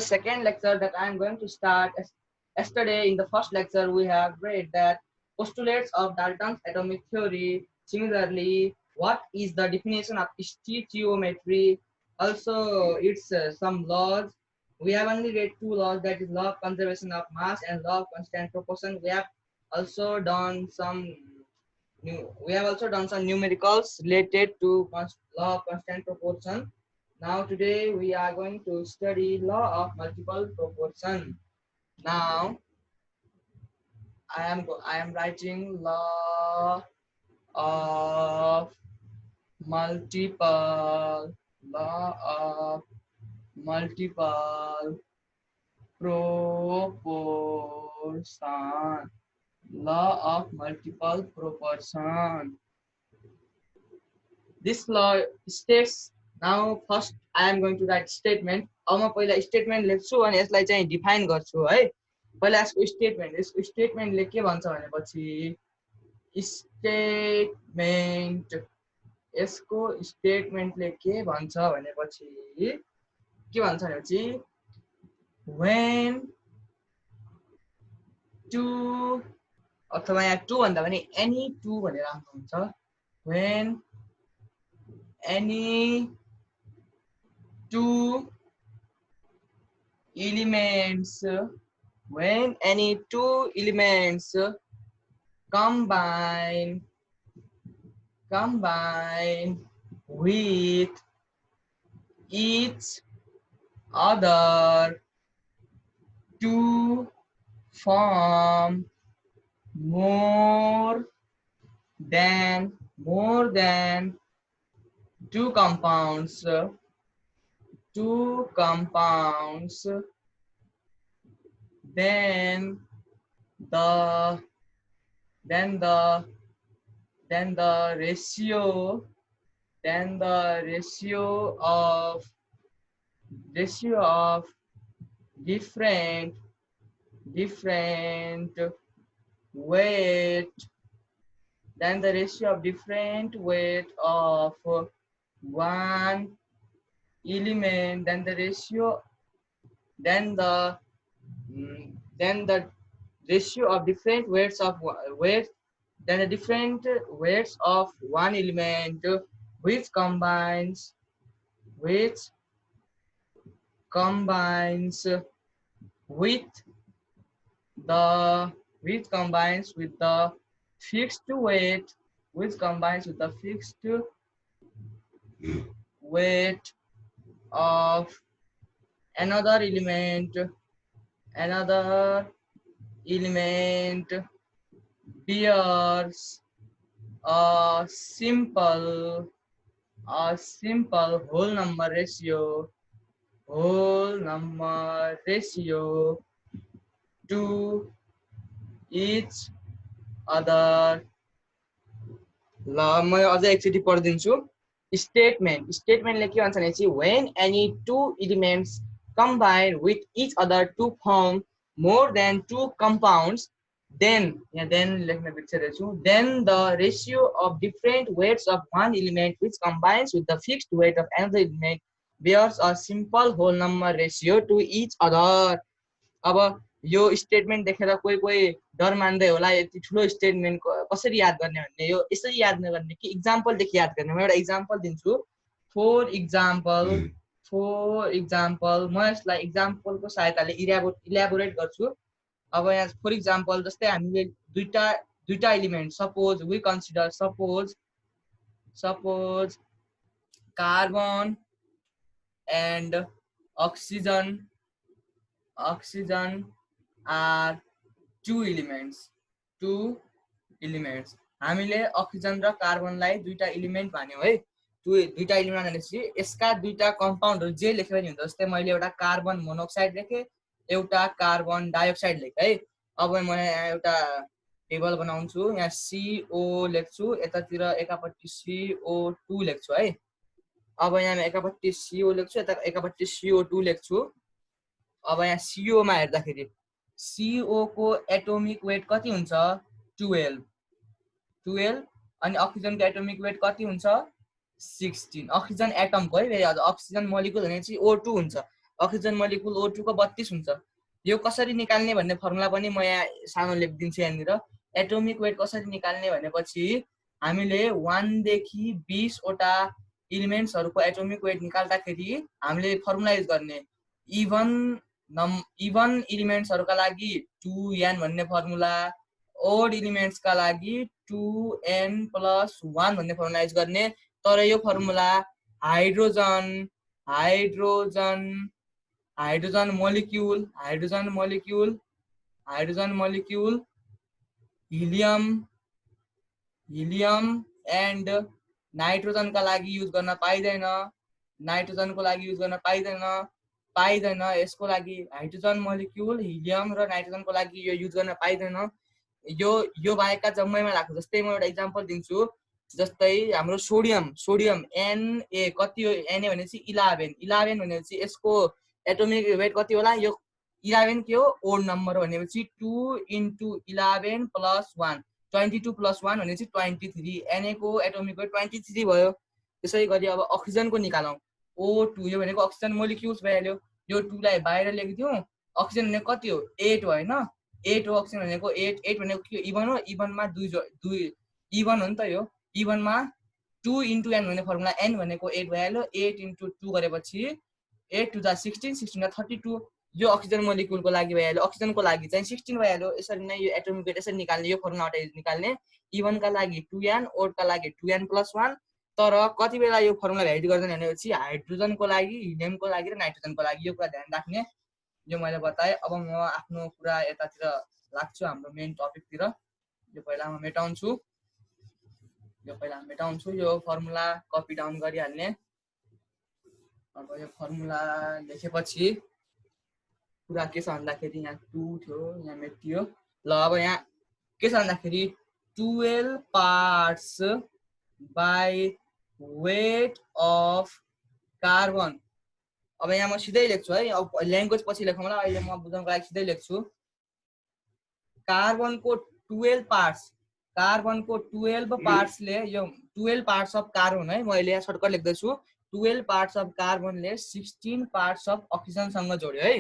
second lecture that I am going to start. Yesterday, in the first lecture, we have read that postulates of Dalton's atomic theory. Similarly, what is the definition of stoichiometry? Also, it's some laws. We have only read two laws, that is law of conservation of mass and law of constant proportion. Also done some we have also done some numericals related to law of constant proportion. Now today we are going to study law of multiple proportion. Now I am writing law of multiple multiple proportion. Law of multiple proportion. This law states. Now first I am going to write statement. अब म पहिला statement लेख्छु अनि यसलाई चाहिँ define गर्छु है. पहिला यसको स्टेटमेन्टले के भन्छ भनेपछि यसको स्टेटमेन्टले के भन्छ भनेपछि when two अथवा यहाँ टू भन्दा पनि any two भनेर राम्रो हुन्छ. when any two elements combine with each other to form more than two compounds, then the ratio of different weight of one element, then the ratio of different weights of one element which combines with the fixed weight of another element bears a simple whole number ratio to each other. ल म अझै एकचोटि पढिदिन्छु. स्टेटमेन्टले के भन्छ भनेपछि when any two elements combine with each other to form more than two compounds, then लेख्न बिर्सेछु, then the ratio of different weights of one element which combines with the fixed weight of another element bears a simple whole number ratio to each other. अब यो statement देखेर कोही डर मान्दै होला यति ठुलो स्टेटमेन्ट कसरी याद गर्ने भन्ने. यो यसरी याद नगर्ने कि एक्जाम्पल देखि याद गर्ने. म एउटा एक्जाम्पल दिन्छु. फर एक्जाम्पल म यसलाई एक्जाम्पलको सहायताले इल्याबोरेट गर्छु. अब यहाँ फर एक्जाम्पल जस्तै हामीले दुईटा element suppose we consider suppose carbon and oxygen are two elements. हामीले अक्सिजन र कार्बनलाई दुईटा एलिमेन्ट भन्यौ है. दुईटा एलिमेन्ट भनेपछि यसका दुईटा कम्पाउन्डहरु जे लेखे पनि हुन्छ. जस्तै मैले एउटा कार्बन मोनोक्साइड लेखे, एउटा कार्बन डाइअक्साइड लेखे है. अब म यहाँ एउटा टेबल बनाउँछु. यहाँ CO लेख्छु, यतातिर एकापट्टि CO2 लेख्छु है. अब यहाँ एकापट्टि CO लेख्छु, यता एकापट्टि CO2 लेख्छु. अब यहाँ CO मा हेर्दाखेरि CO को एटोमिक वेट कति हुन्छ 12 अनि अक्सिजन को एटोमिक वेट कति हुन्छ 16. अक्सिजन एटम को है, फेरि अक्सिजन मोलिकुल भने चाहिँ O2 हुन्छ. अक्सिजन मोलिकुल O2 को 32 हुन्छ। यो कसरी निकाल्ने भन्ने फर्मुला पनि म यहाँ सानो लेखिदिन्छु यहाँनिर। एटोमिक वेट कसरी निकाल्ने भनेपछि हामीले 1 देखि 20 वटा एलिमेन्ट्सहरुको एटोमिक वेट निकाल्दाखेरि हामीले फर्मुला युज गर्ने। इभन एलिमेन्ट्सहरुका लागि 2n भन्ने फर्मुला, ओड एलिमेन्ट्सका लागि 2n + 1 भन्ने फर्मुला युज गर्ने। तर यो formula hydrogen molecule helium and नाइट्रोजनका लागि युज गर्न पाइदैन। यसको लागि हाइड्रोजन मोलिक्युल हिलियम र नाइट्रोजनको लागि यो युज गर्न पाइदैन। यो बाहेकका जम्मैमा लाग्छ। जस्तै म एउटा एक्जाम्पल दिन्छु। जस्तै हाम्रो सोडियम Na कति हो? Na भनेपछि 11 भनेपछि यसको एटोमिक वेट कति होला? यो 11 के हो? ओड नम्बर हो भनेपछि 2 × 11 + 1 22 + 1 भनेपछि 23। Na को एटोमिक वेट 23 भयो। त्यसै गरी अब अक्सिजनको निकालौं। O2 यो भनेको अक्सिजन मोलिक्युल्स भइहाल्यो। यो 2 लाई बाहिर लेखिदिउँ। अक्सिजन भनेको कति हो? 8 हो हैन? 8 हो अक्सिजन भनेको। 8 भनेको के हो? इभन हो। इभनमा 2 इभन हो नि त यो। इभनमा 2 × n भन्ने फर्मुला, n भनेको 8 भइहाल्यो। 8 × 2 गरेपछि 8 × 2 = 16, 16 = 32। यो अक्सिजन मोलिक्युलको लागि भइहाल्यो। अक्सिजनको लागि चाहिँ 16 भइहाल्यो। यसरी नै यो एटोमिक वेट यसरी निकाल्ने, यो फर्मुलाबाट निकाल्ने। इभनका लागि 2n, ओडका लागि 2n + 1। तर कति बेला यो फर्मुला भ्यालिड गर्दैन भनेपछि हाइड्रोजनको लागि, हिलियमको लागि र नाइट्रोजनको लागि। यो कुरा ध्यान राख्ने। यो मैले बताएँ। अब म आफ्नो कुरा यतातिर लाग्छु, हाम्रो मेन टपिकतिर। यो पहिला म मेटाउँछु। यो फर्मुला कपी डाउन गरिहाल्ने। अब यो फर्मुला लेखेपछि कुरा के छ भन्दाखेरि यहाँ 2 थियो, यहाँ मेटियो। ल अब यहाँ के छ भन्दाखेरि 12 parts by weight of carbon. अब यहाँ म सिधै लेख्छु है। अब ल्याङ्ग्वेज पछि लेखौँला। अहिले म बुझाउनको लागि सिधै लेख्छु। कार्बनको 12 पार्ट्सले, यो 12 पार्ट्स अफ कार्बन है, म अहिले यहाँ सर्टकट लेख्दैछु। 12 पार्ट्स अफ कार्बनले 16 पार्ट्स अफ अक्सिजनसँग जोड्यो है।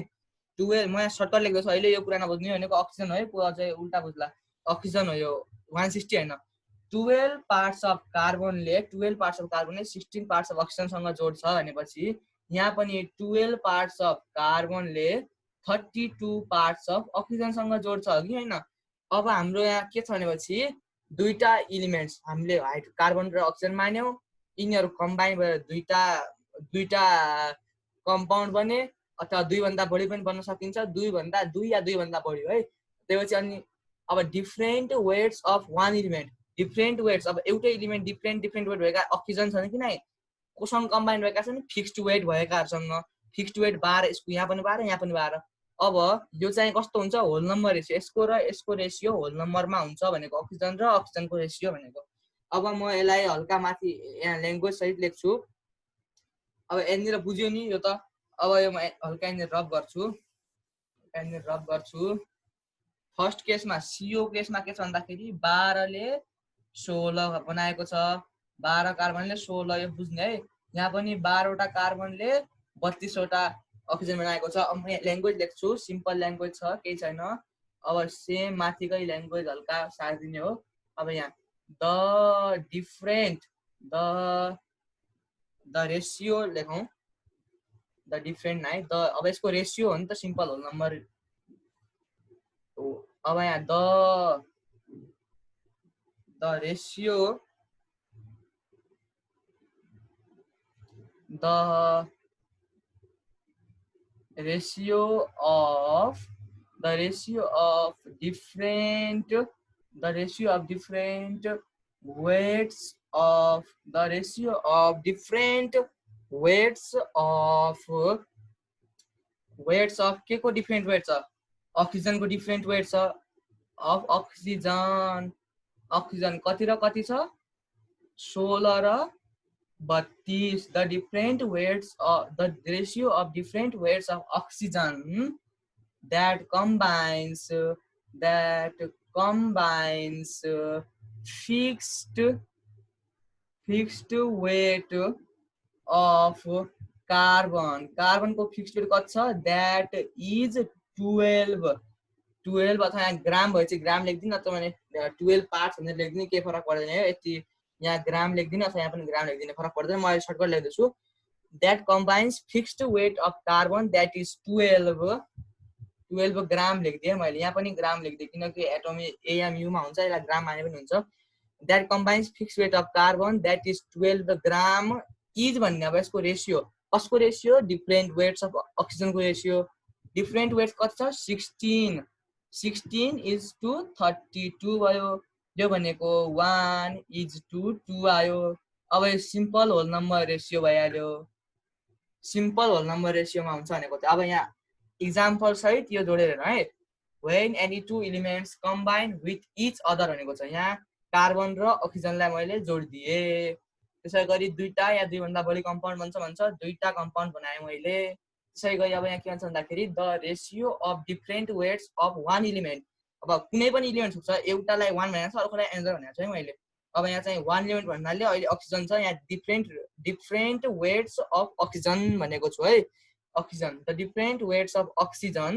12 म यहाँ सर्टकट लेख्दैछु। अहिले यो कुरा नबुझ्ने भनेको अक्सिजन है, अझै उल्टा बुझ्ला। अक्सिजन हो यो 160 हैन। 12 पार्ट्स अफ कार्बनले 16 पार्ट्स अफ अक्सिजनसँग जोड्छ भनेपछि यहाँ पनि 12 पार्ट्स अफ कार्बनले 32 पार्ट्स अफ अक्सिजनसँग जोड्छ कि हैन? अब हाम्रो यहाँ के छ भनेपछि दुईटा एलिमेन्ट्स हामीले कार्बन र अक्सिजन मान्यौ। यिनीहरू कम्बाइन भएर दुईटा कम्पाउन्ड बने, अथवा 2 भन्दा बढी पनि बन्न सकिन्छ। 2 या 2 भन्दा बढी है। त्यसपछि अनि अब different weights of one element, different weights. अब एउटै एलिमेन्ट डिफरेन्ट वेट भएका अक्सिजन छन् कि नै? कोसँग कम्बाइन भएका छन्? फिक्स्ड वेट भएकाहरूसँग। फिक्स्ड वेट 12, यसको यहाँ पनि 12, यहाँ पनि 12। अब यो चाहिँ कस्तो हुन्छ? Whole number ratio. यसको र यसको रेसियो होल नम्बरमा हुन्छ भनेको, अक्सिजन र अक्सिजनको रेसियो भनेको। अब म यसलाई हल्का माथि यहाँ ल्याङ्ग्वेज सहित लेख्छु। अब यहाँनिर बुझ्यो नि यो त? अब यो म हल्का यहाँनिर रब गर्छु। फर्स्ट केसमा CO केसमा के छ भन्दाखेरि 12 ले 16 बनाएको छ। 12 कार्बनले 16, यो बुझ्ने है। यहाँ पनि 12 वटा कार्बनले 32 वटा अक्सिजन बनाएको छ। अब म ल्याङ्ग्वेज लेख्छु। सिम्पल ल्याङ्ग्वेज छ, केही छैन। अब सेम माथिकै ल्याङ्ग्वेज हल्का सारिदिने हो। अब यहाँ द रेसियो लेखौँ। द डिफरेन्ट नै अब यसको रेसियो हो नि त, सिम्पल होल नम्बर। अब यहाँ the ratio of different weights of के को डिफरेन्ट वेट छ? अक्सिजनको डिफरेन्ट वेट छ। अफ अक्सिजन कति र कति छ? 16 र 32. The ratio of different weights of oxygen that combines fixed weight of carbon को फिक्स्ड वेट कति छ दैट इज 12 अथवा यहाँ ग्राम भएपछि ग्राम लेख्दिनु अथवा भने 12 पार्ट्स भनेर लेख्दिनु केही फरक पर्दैन है यति यहाँ ग्राम लेख्दिनु अथवा यहाँ पनि ग्राम लेख्दिनु फरक पर्दैन म अहिले सर्टकट लेख्दैछु that combines fixed weight of carbon that is 12 ग्राम लेखिदिएँ मैले यहाँ पनि ग्राम लेखिदिएँ किनकि एटोमिक एएमयू मा हुन्छ यसलाई ग्राम माने पनि हुन्छ that combines fixed weight of carbon that is 12 gram is भन्ने अब यसको रेशियो कसको ratio different weights of oxygen को रेशियो डिफरेन्ट वेट्स कति छ 16 is to 32 भयो यो भनेको 1 is to 2 आयो अब यो सिम्पल होल नम्बर रेशियो भइहाल्यो सिम्पल होल नम्बर रेशियोमा हुन्छ भनेको त अब यहाँ एक्जाम्पल सहित यो जोडेर हेर्नु है when any two elements combine with each other भनेको छ यहाँ कार्बन र अक्सिजनलाई मैले जोडिदिए त्यसैगरी दुईटा या दुई भन्दा बढी कम्पाउन्ड बन्छ भन्छ दुईटा कम्पाउन्ड बनाए मैले त्यसैगरी अब यहाँ के भन्छ भन्दाखेरि the ratio of different weights of one element अब कुनै पनि एलिमेन्ट हुन्छ एउटालाई 1 भनेको छ अर्कोलाई एनर्जी भनेको छ है मैले अब यहाँ चाहिँ 1 एलिमेन्ट भन्नाले अहिले अक्सिजन छ यहाँ डिफरेन्ट वेट्स अफ अक्सिजन भनेको छु है oxygen the different weights of oxygen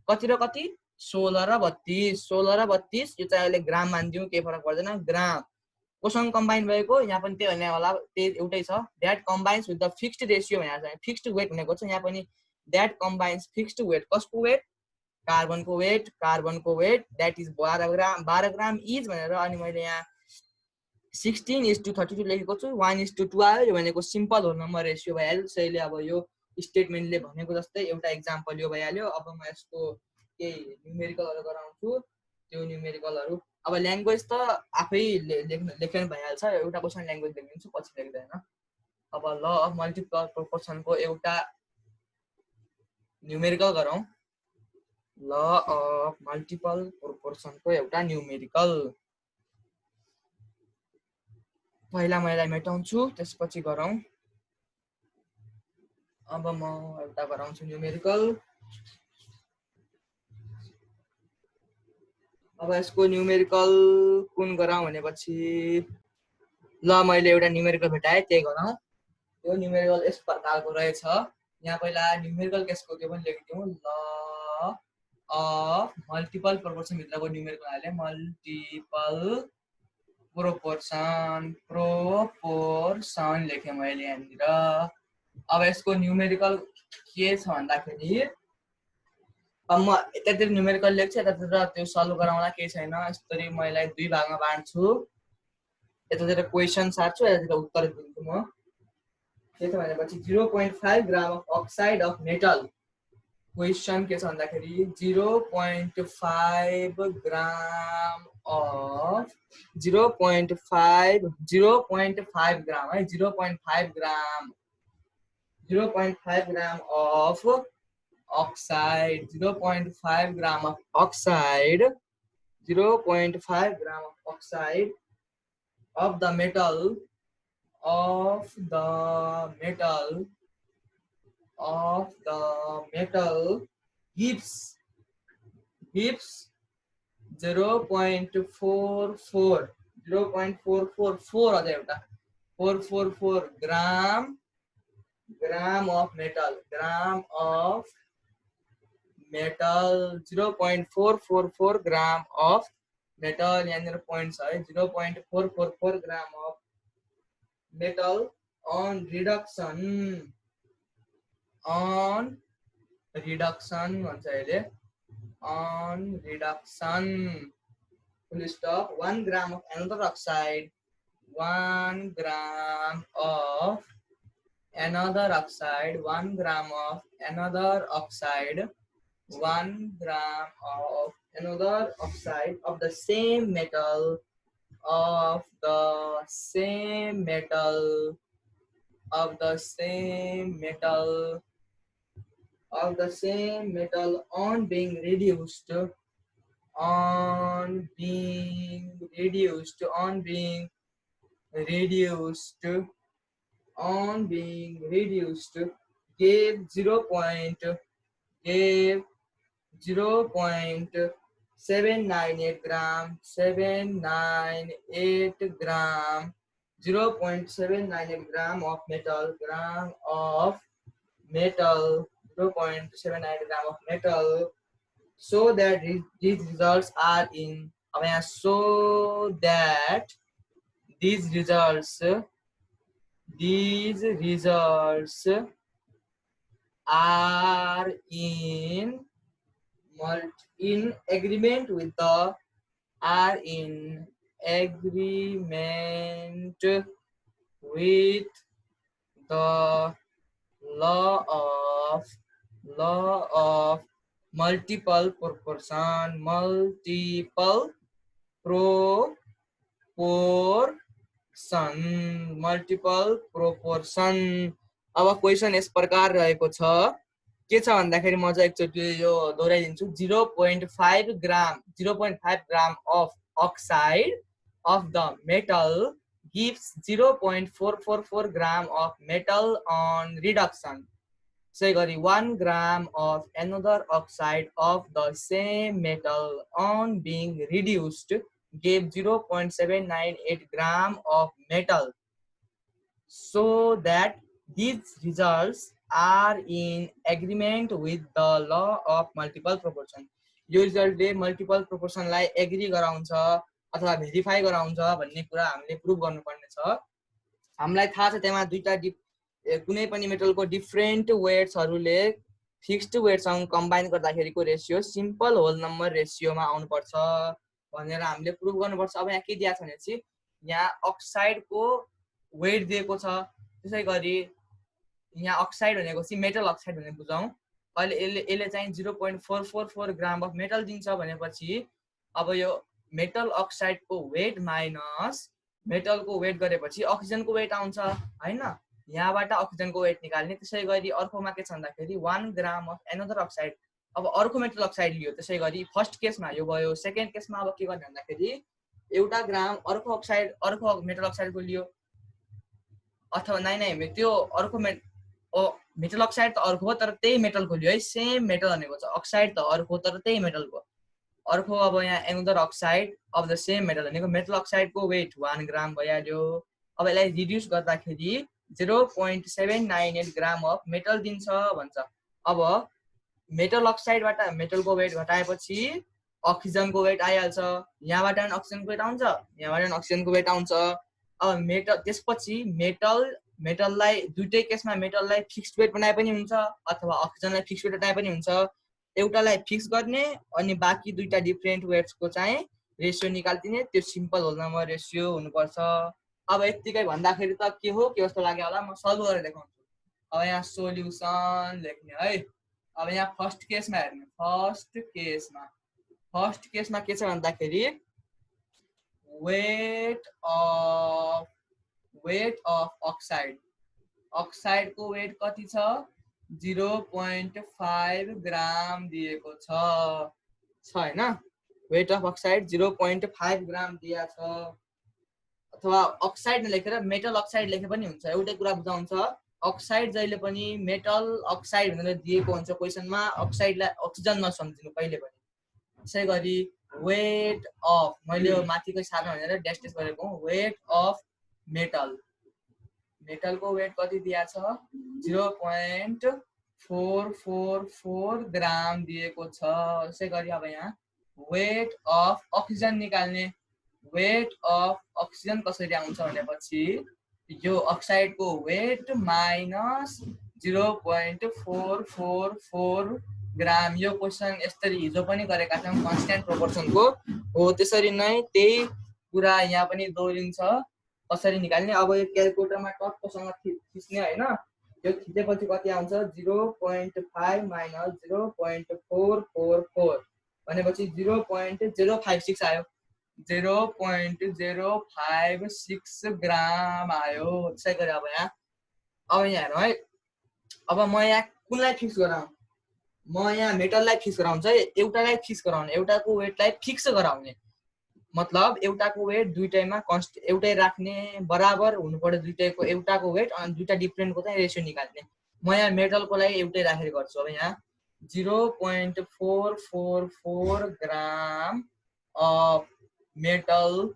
कति र कति 16 र 32 यो चाहिँ अहिले ग्राम मान्दियौ केही फरक पर्दैन ग्राम कोसँग कम्बाइन भएको यहाँ पनि त्यही भन्ने होला त्यही एउटै छ that combines with the fixed ratio भनेको छ फिक्स्ड वेट भनेको छ यहाँ पनि दैट कम्बाइन्स फिक्स्ड वेट कसको वेट कार्बनको weight that is 12 gram is भनेर अनि मैले यहाँ 16:32 लेखेको छु 1:2 आयो यो भनेको सिम्पल होल नम्बर रेशियो भइहाल्यो त्यसैले अब यो स्टेटमेन्टले भनेको जस्तै एउटा एक्जाम्पल यो भइहाल्यो अब म यसको केही न्युमेरिकलहरु गराउँछु त्यो न्युमेरिकलहरु अब ल्याङ्ग्वेज त आफै लेख्न भइहाल्छ एउटा क्वेशन ल्याङ्ग्वेज लेखिदिन्छु पछि लेख्दैन अब ल अफ मल्टिपल प्रोपोर्सनको एउटा न्युमेरिकल गरौँ ल अफ मल्टिपल प्रोपोर्सनको एउटा न्युमेरिकल पहिला म यसलाई मेटाउँछु त्यसपछि गरौँ अब म एउटा गराउँछु न्युमेरिकल अब यसको न्युमेरिकल कुन गराउँ भनेपछि ल मैले एउटा न्युमेरिकल भेटाएँ त्यही गरौँ त्यो न्युमेरिकल यस प्रकारको रहेछ यहाँ पहिला न्युमेरिकल केसको त्यो पनि लेखिदिउँ ल अफ मल्टिपल प्रोपोर्सन भित्रको न्युमेरिकल हाले मल्टिपल प्रोपोर्सन लेखेँ मैले यहाँनिर अब यसको न्युमेरिकल के छ भन्दाखेरि अब म यतातिर न्युमेरिकल लेख्छु यतातिर त्यो सल्भ गराउँदा केही छैन यसरी म यसलाई दुई भागमा बाँड्छु यतातिर क्वेशन सार्छु यतातिर उत्तर दिन्छु म के छ भनेपछि 0.5 ग्राम of oxide of metal question के छ भन्दाखेरि 0.5 ग्राम अफ 0.5 ग्राम है 0.5 ग्राम of oxide 0.5 gram of oxide 0.5 gram of oxide of the metal gives 0.44 अझै एउटा 444 gram of metal 0.444 gram of metal यहाँनिर पोइन्ट छ है 0.444 gram of metal on reduction भन्छ अहिले on reduction full stop 1 gram of another oxide 1 gram of another oxide 1 gram of another oxide 1 gram of another oxide of the same metal on being reduced gave 0.798 gram 0.798 gram of metal metal, 0.79 gram of metal, so that these results are in so that these results are in agreement with the are in agreement with the law of multiple proportion अब question यस प्रकार रहेको छ के छ भन्दाखेरि म चाहिँ एकचोटि यो दोहोऱ्याइदिन्छु 0.5 ग्राम of oxide of the metal gives 0.444 gram of metal on reduction. Say 1 gram of another oxide of the same metal on being reduced gave 0.798 gram of metal. So that these results are in agreement with the law of multiple proportion. यो रिजल्टले multiple प्रोपोर्सनलाई agree गराउँछ अथवा verify गराउँछ भन्ने कुरा हामीले prove गर्नुपर्ने छ। हामीलाई थाहा छ त्यहाँ दुईटा कुनै पनि मेटलको different वेट्सहरूले fixed वेट्ससँग combine गर्दाखेरिको ratio simple whole number रेशियोमा आउनुपर्छ भनेर हामीले प्रुभ गर्नुपर्छ। अब यहाँ के दिएको छ भनेपछि यहाँ अक्साइडको वेट दिएको छ, त्यसै गरी यहाँ अक्साइड भनेको चाहिँ मेटल अक्साइड भनेर बुझौँ। अहिले यसले चाहिँ 0.444 ग्राम अफ मेटल दिन्छ भनेपछि अब यो मेटल अक्साइडको वेट माइनस मेटलको वेट गरेपछि अक्सिजनको वेट आउँछ हैन। यहाँबाट अक्सिजनको वेट निकाल्ने। त्यसै गरी अर्कोमा के छ भन्दाखेरि 1 ग्राम अफ एनदर अक्साइड, अब अर्को मेटल अक्साइड लियो। त्यसै गरी फर्स्ट केसमा यो भयो, सेकेन्ड केसमा अब के गर्ने भन्दाखेरि एउटा ग्राम अर्को मेटल अक्साइडको लियो अथवा नाइ त्यो अर्को मेटल अक्साइड त अर्को हो तर त्यही मेटलको लियो है, सेम मेटल भनेको छ। अक्साइड त अर्को तर त्यही मेटलको अर्को। अब यहाँ another oxide of the same metal भनेको मेटल अक्साइडको वेट 1 ग्राम भइहाल्यो। अब यसलाई रिड्युस गर्दाखेरि 0.798 ग्राम अफ मेटल दिन्छ भन्छ। अब मेटल अक्साइडबाट मेटलको वेट घटाएपछि अक्सिजनको वेट आइहाल्छ। यहाँबाट अक्सिजनको वेट आउँछ, यहाँबाट अक्सिजनको वेट आउँछ। अब त्यसपछि मेटललाई दुईटै केसमा मेटललाई फिक्स्ड वेट बनाए पनि हुन्छ अथवा अक्सिजनलाई फिक्स्ड वेट बनाए पनि हुन्छ। एउटालाई फिक्स गर्ने अनि बाँकी दुईटा डिफरेन्ट वेट्सको चाहिँ रेशियो निकाल्दिने, त्यो सिम्पल होल नम्बर रेशियो हुनुपर्छ। अब यतिकै भन्दाखेरि त के हो के जस्तो लाग्यो होला, म सल्भ गरेर देखाउँछु। अब यहाँ सोल्युसन लेख्ने है। अब यहाँ फर्स्ट केसमा हेर्ने। फर्स्ट केसमा के छ भन्दाखेरि वेट अफ अक्साइडको वेट कति छ 0.5 ग्राम दिएको छ हैन। वेट अफ अक्साइड 0.5 ग्राम दिएको छ। अथवा अक्साइड नलेखेर मेटल अक्साइड लेखे पनि हुन्छ। एउटै कुरा बुझाउँछ, अक्साइड जहिले पनि मेटल अक्साइड भनेर दिएको हुन्छ क्वेसनमा, अक्साइडलाई अक्सिजन नसम्झिनु कहिले पनि। त्यसै गरी वेट अफ, मैले यो माथिको सानो भनेर ड्यास गरेको हुँ। वेट अफ मेटलको वेट कति दिएको छ 0.444 ग्राम दिएको छ। त्यसै गरी अब यहाँ वेट अफ अक्सिजन निकाल्ने। वेट अफ अक्सिजन कसरी आउँछ भनेपछि यो अक्साइडको वेट माइनस 0.444 ग्राम। यो क्वेसन यसरी हिजो पनि गरेका छौँ, कन्स्ट्यान्ट प्रोपोर्सनको हो। त्यसरी नै त्यही कुरा यहाँ पनि दोहोरिन्छ कसरी निकाल्ने। अब यो क्यालकुलेटरमा टक्कसँग थिच्ने हैन। यो थिचेपछि कति आउँछ 0.5 माइनस 0.444 भनेपछि 0.056 आयो। 0.056 ग्राम आयो। त्यसै गरी अब यहाँ हेरौँ है। अब म यहाँ कुनलाई फिक्स गराउँ, म यहाँ मेटललाई फिक्स गराउँछ है। एउटालाई फिक्स गराउने, एउटाको वेटलाई फिक्स गराउने मतलब एउटाको वेट दुईटैमा एउटै राख्ने, बराबर हुनु पर्यो दुईटैको एउटाको वेट अनि दुईटा डिफरेन्टको चाहिँ रेशियो निकाल्ने। म यहाँ मेटलको लागि एउटै राखेर गर्छु। अब यहाँ 0.444 ग्राम of metal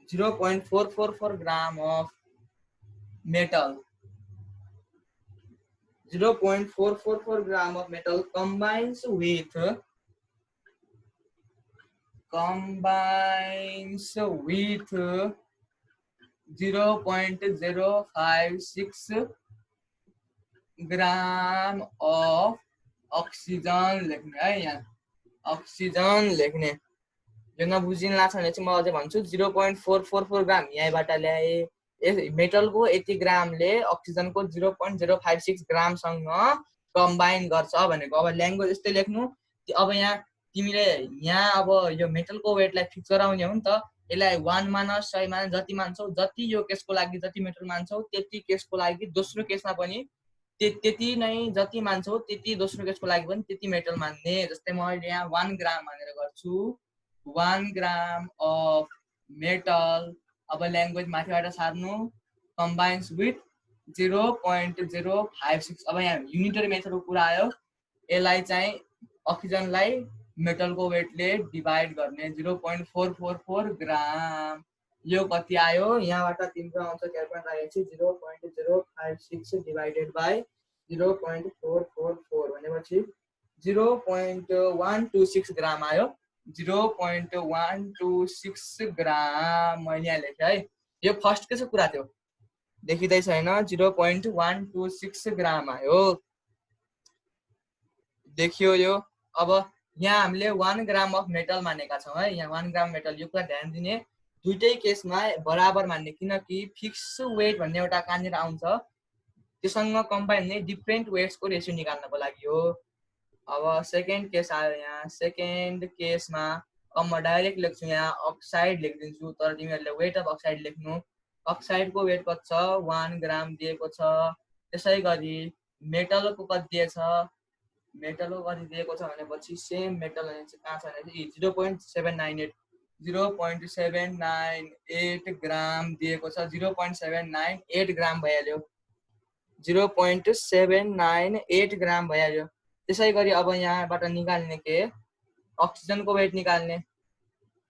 0.444 gram of metal 0.444 gram of metal combines with 0.056 gram of oxygen लेख्ने है यहाँ oxygen लेख्ने यो नबुझिनला छ भने चाहिँ म अझै भन्छु 0.444 ग्राम यहाँबाट ल्याए मेटलको यति ग्रामले अक्सिजनको 0.056 ग्रामसँग कम्बाइन गर्छ भनेको अब ल्याङ्ग्वेज यस्तै लेख्नु अब यहाँ तिमीले यहाँ अब यो मेटलको वेटलाई फिक्स गराउने हो नि त यसलाई 1 मानस 100 मानस जति मान्छौ जति यो केसको लागि जति मेटल मान्छौ त्यति केसको लागि दोस्रो केसमा पनि त्यति नै जति मान्छौ त्यति दोस्रो केसको लागि पनि त्यति मेटल मान्ने जस्तै म अहिले यहाँ 1 ग्राम मानेर गर्छु 1 ग्राम of metal अब ल्याङ्ग्वेज माथिबाट सार्नु combines with 0.056 अब यहाँ युनिटरी मेथडको कुरा आयो यसलाई चाहिँ अक्सिजनलाई मेटलको वेटले डिभाइड गर्ने 0.444 ग्राम यो कति आयो यहाँबाट तिम्रो आउँछ क्याल्कुलेटर आएपछि 0.056 डिभाइडेड बाइ 0.444 भनेपछि 0.126 ग्राम आयो 0.126 ग्राम मैले यहाँ लेखेँ है यो फर्स्ट केसको कुरा थियो देखिँदै छैन 0.126 ग्राम आयो देखियो यो अब यहाँ हामीले 1 ग्राम अफ मेटल मानेका छौँ है यहाँ 1 ग्राम मेटल यो कुरा ध्यान दिने दुईटै केसमा बराबर मान्ने किनकि फिक्स वेट भन्ने एउटा कहाँनिर आउँछ त्योसँग कम्बाइन हुने डिफ्रेन्ट वेट्सको रेसियो निकाल्नको लागि हो अब सेकेन्ड केस आयो यहाँ सेकेन्ड केसमा अब म डाइरेक्ट लेख्छु यहाँ अक्साइड लेखिदिन्छु तर तिमीहरूले वेट अफ अक्साइड लेख्नु अक्साइडको वेट कति छ 1 ग्राम दिएको छ त्यसै गरी मेटलको कति दिएछ मेटलको कति दिएको छ भनेपछि सेम मेटल कहाँ छ भने 0.798 0.798 ग्राम दिएको छ 0.798 ग्राम भइहाल्यो 0.798 ग्राम भइहाल्यो त्यसै गरी अब यहाँबाट निकाल्ने के अक्सिजनको वेट निकाल्ने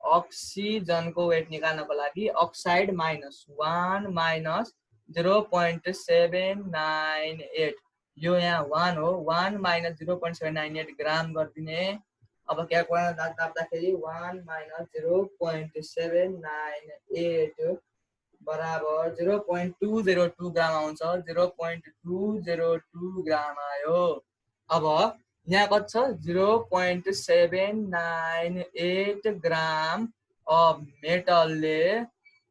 अक्सिजनको वेट निकाल्नको लागि अक्साइड -1 माइनस 0.798 यो यहाँ 1 हो 1 माइनस 0.798 ग्राम गरिदिने अब क्याल्कुलेटर राख्दाखेरि 1 माइनस 0.798 बराबर 0.202 ग्राम आउँछ 0.202 ग्राम आयो अब यहाँ कति छ 0.798 ग्राम अफ मेटलले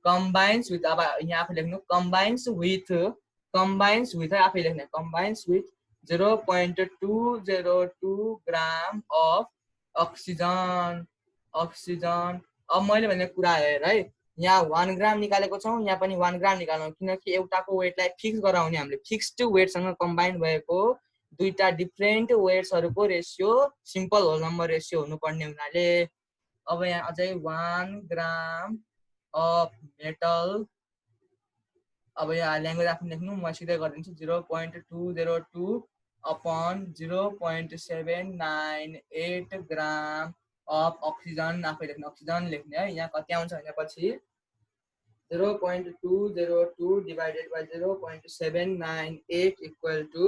कम्बाइन्स विथ अब यहाँ आफै लेख्नु कम्बाइन्स विथ है आफै लेख्ने कम्बाइन्स विथ 0.202 ग्राम अफ अक्सिजन अब मैले भनेको कुरा हेर है यहाँ 1 ग्राम निकालेको छौँ यहाँ पनि 1 ग्राम निकाल्नु किनकि एउटाको वेटलाई फिक्स गराउने हामीले फिक्स्ड वेटसँग कम्बाइन भएको दुईटा डिफ्रेन्ट वेट्सहरूको ratio simple whole number ratio हुनुपर्ने हुनाले अब यहाँ अझै 1 ग्राम अफ मेटल अब यहाँ ल्याङ्ग्वेज आफ्नो लेख्नु म सिधै गरिदिन्छु 0.202 अपन 0.798 ग्राम अफ अक्सिजन आफै लेख्ने अक्सिजन लेख्ने है यहाँ कति आउँछ भनेपछि 0.202 divided by 0.798 equal to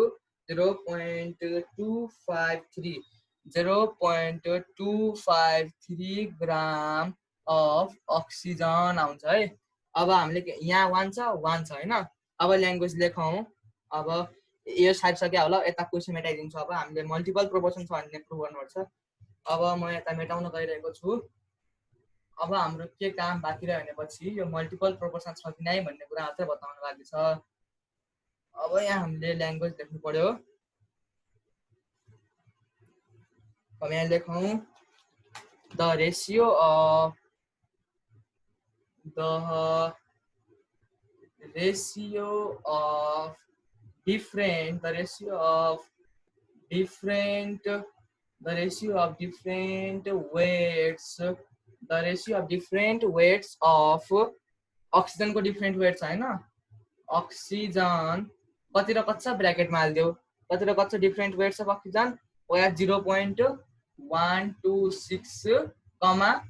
0.253 gram of oxygen आउँछ है अब हामीले यहाँ 1 छ हैन अब ल्याङ्ग्वेज लेखौँ अब यो साइड सक्या होला यता क्वेसन मेटाइदिन्छु अब हामीले मल्टिपल प्रोपोर्सन छ भन्ने प्रुभ गर्नुपर्छ अब म यता मेटाउन गइरहेको छु अब हाम्रो के काम बाँकी रह्यो भनेपछि यो मल्टिपल प्रोपोर्सन छ कि नै भन्ने कुरा मात्रै बताउन बाँकी छ अब यहाँ हामीले ल्याङ्ग्वेज लेख्नु पर्यो अब यहाँ लेखौँ the ratio of different weights of oxygen को different weights है ना oxygen कति र कति छ ब्रैकेट मा हाल्दियौ कति र कति छ different weights of oxygen या 0.126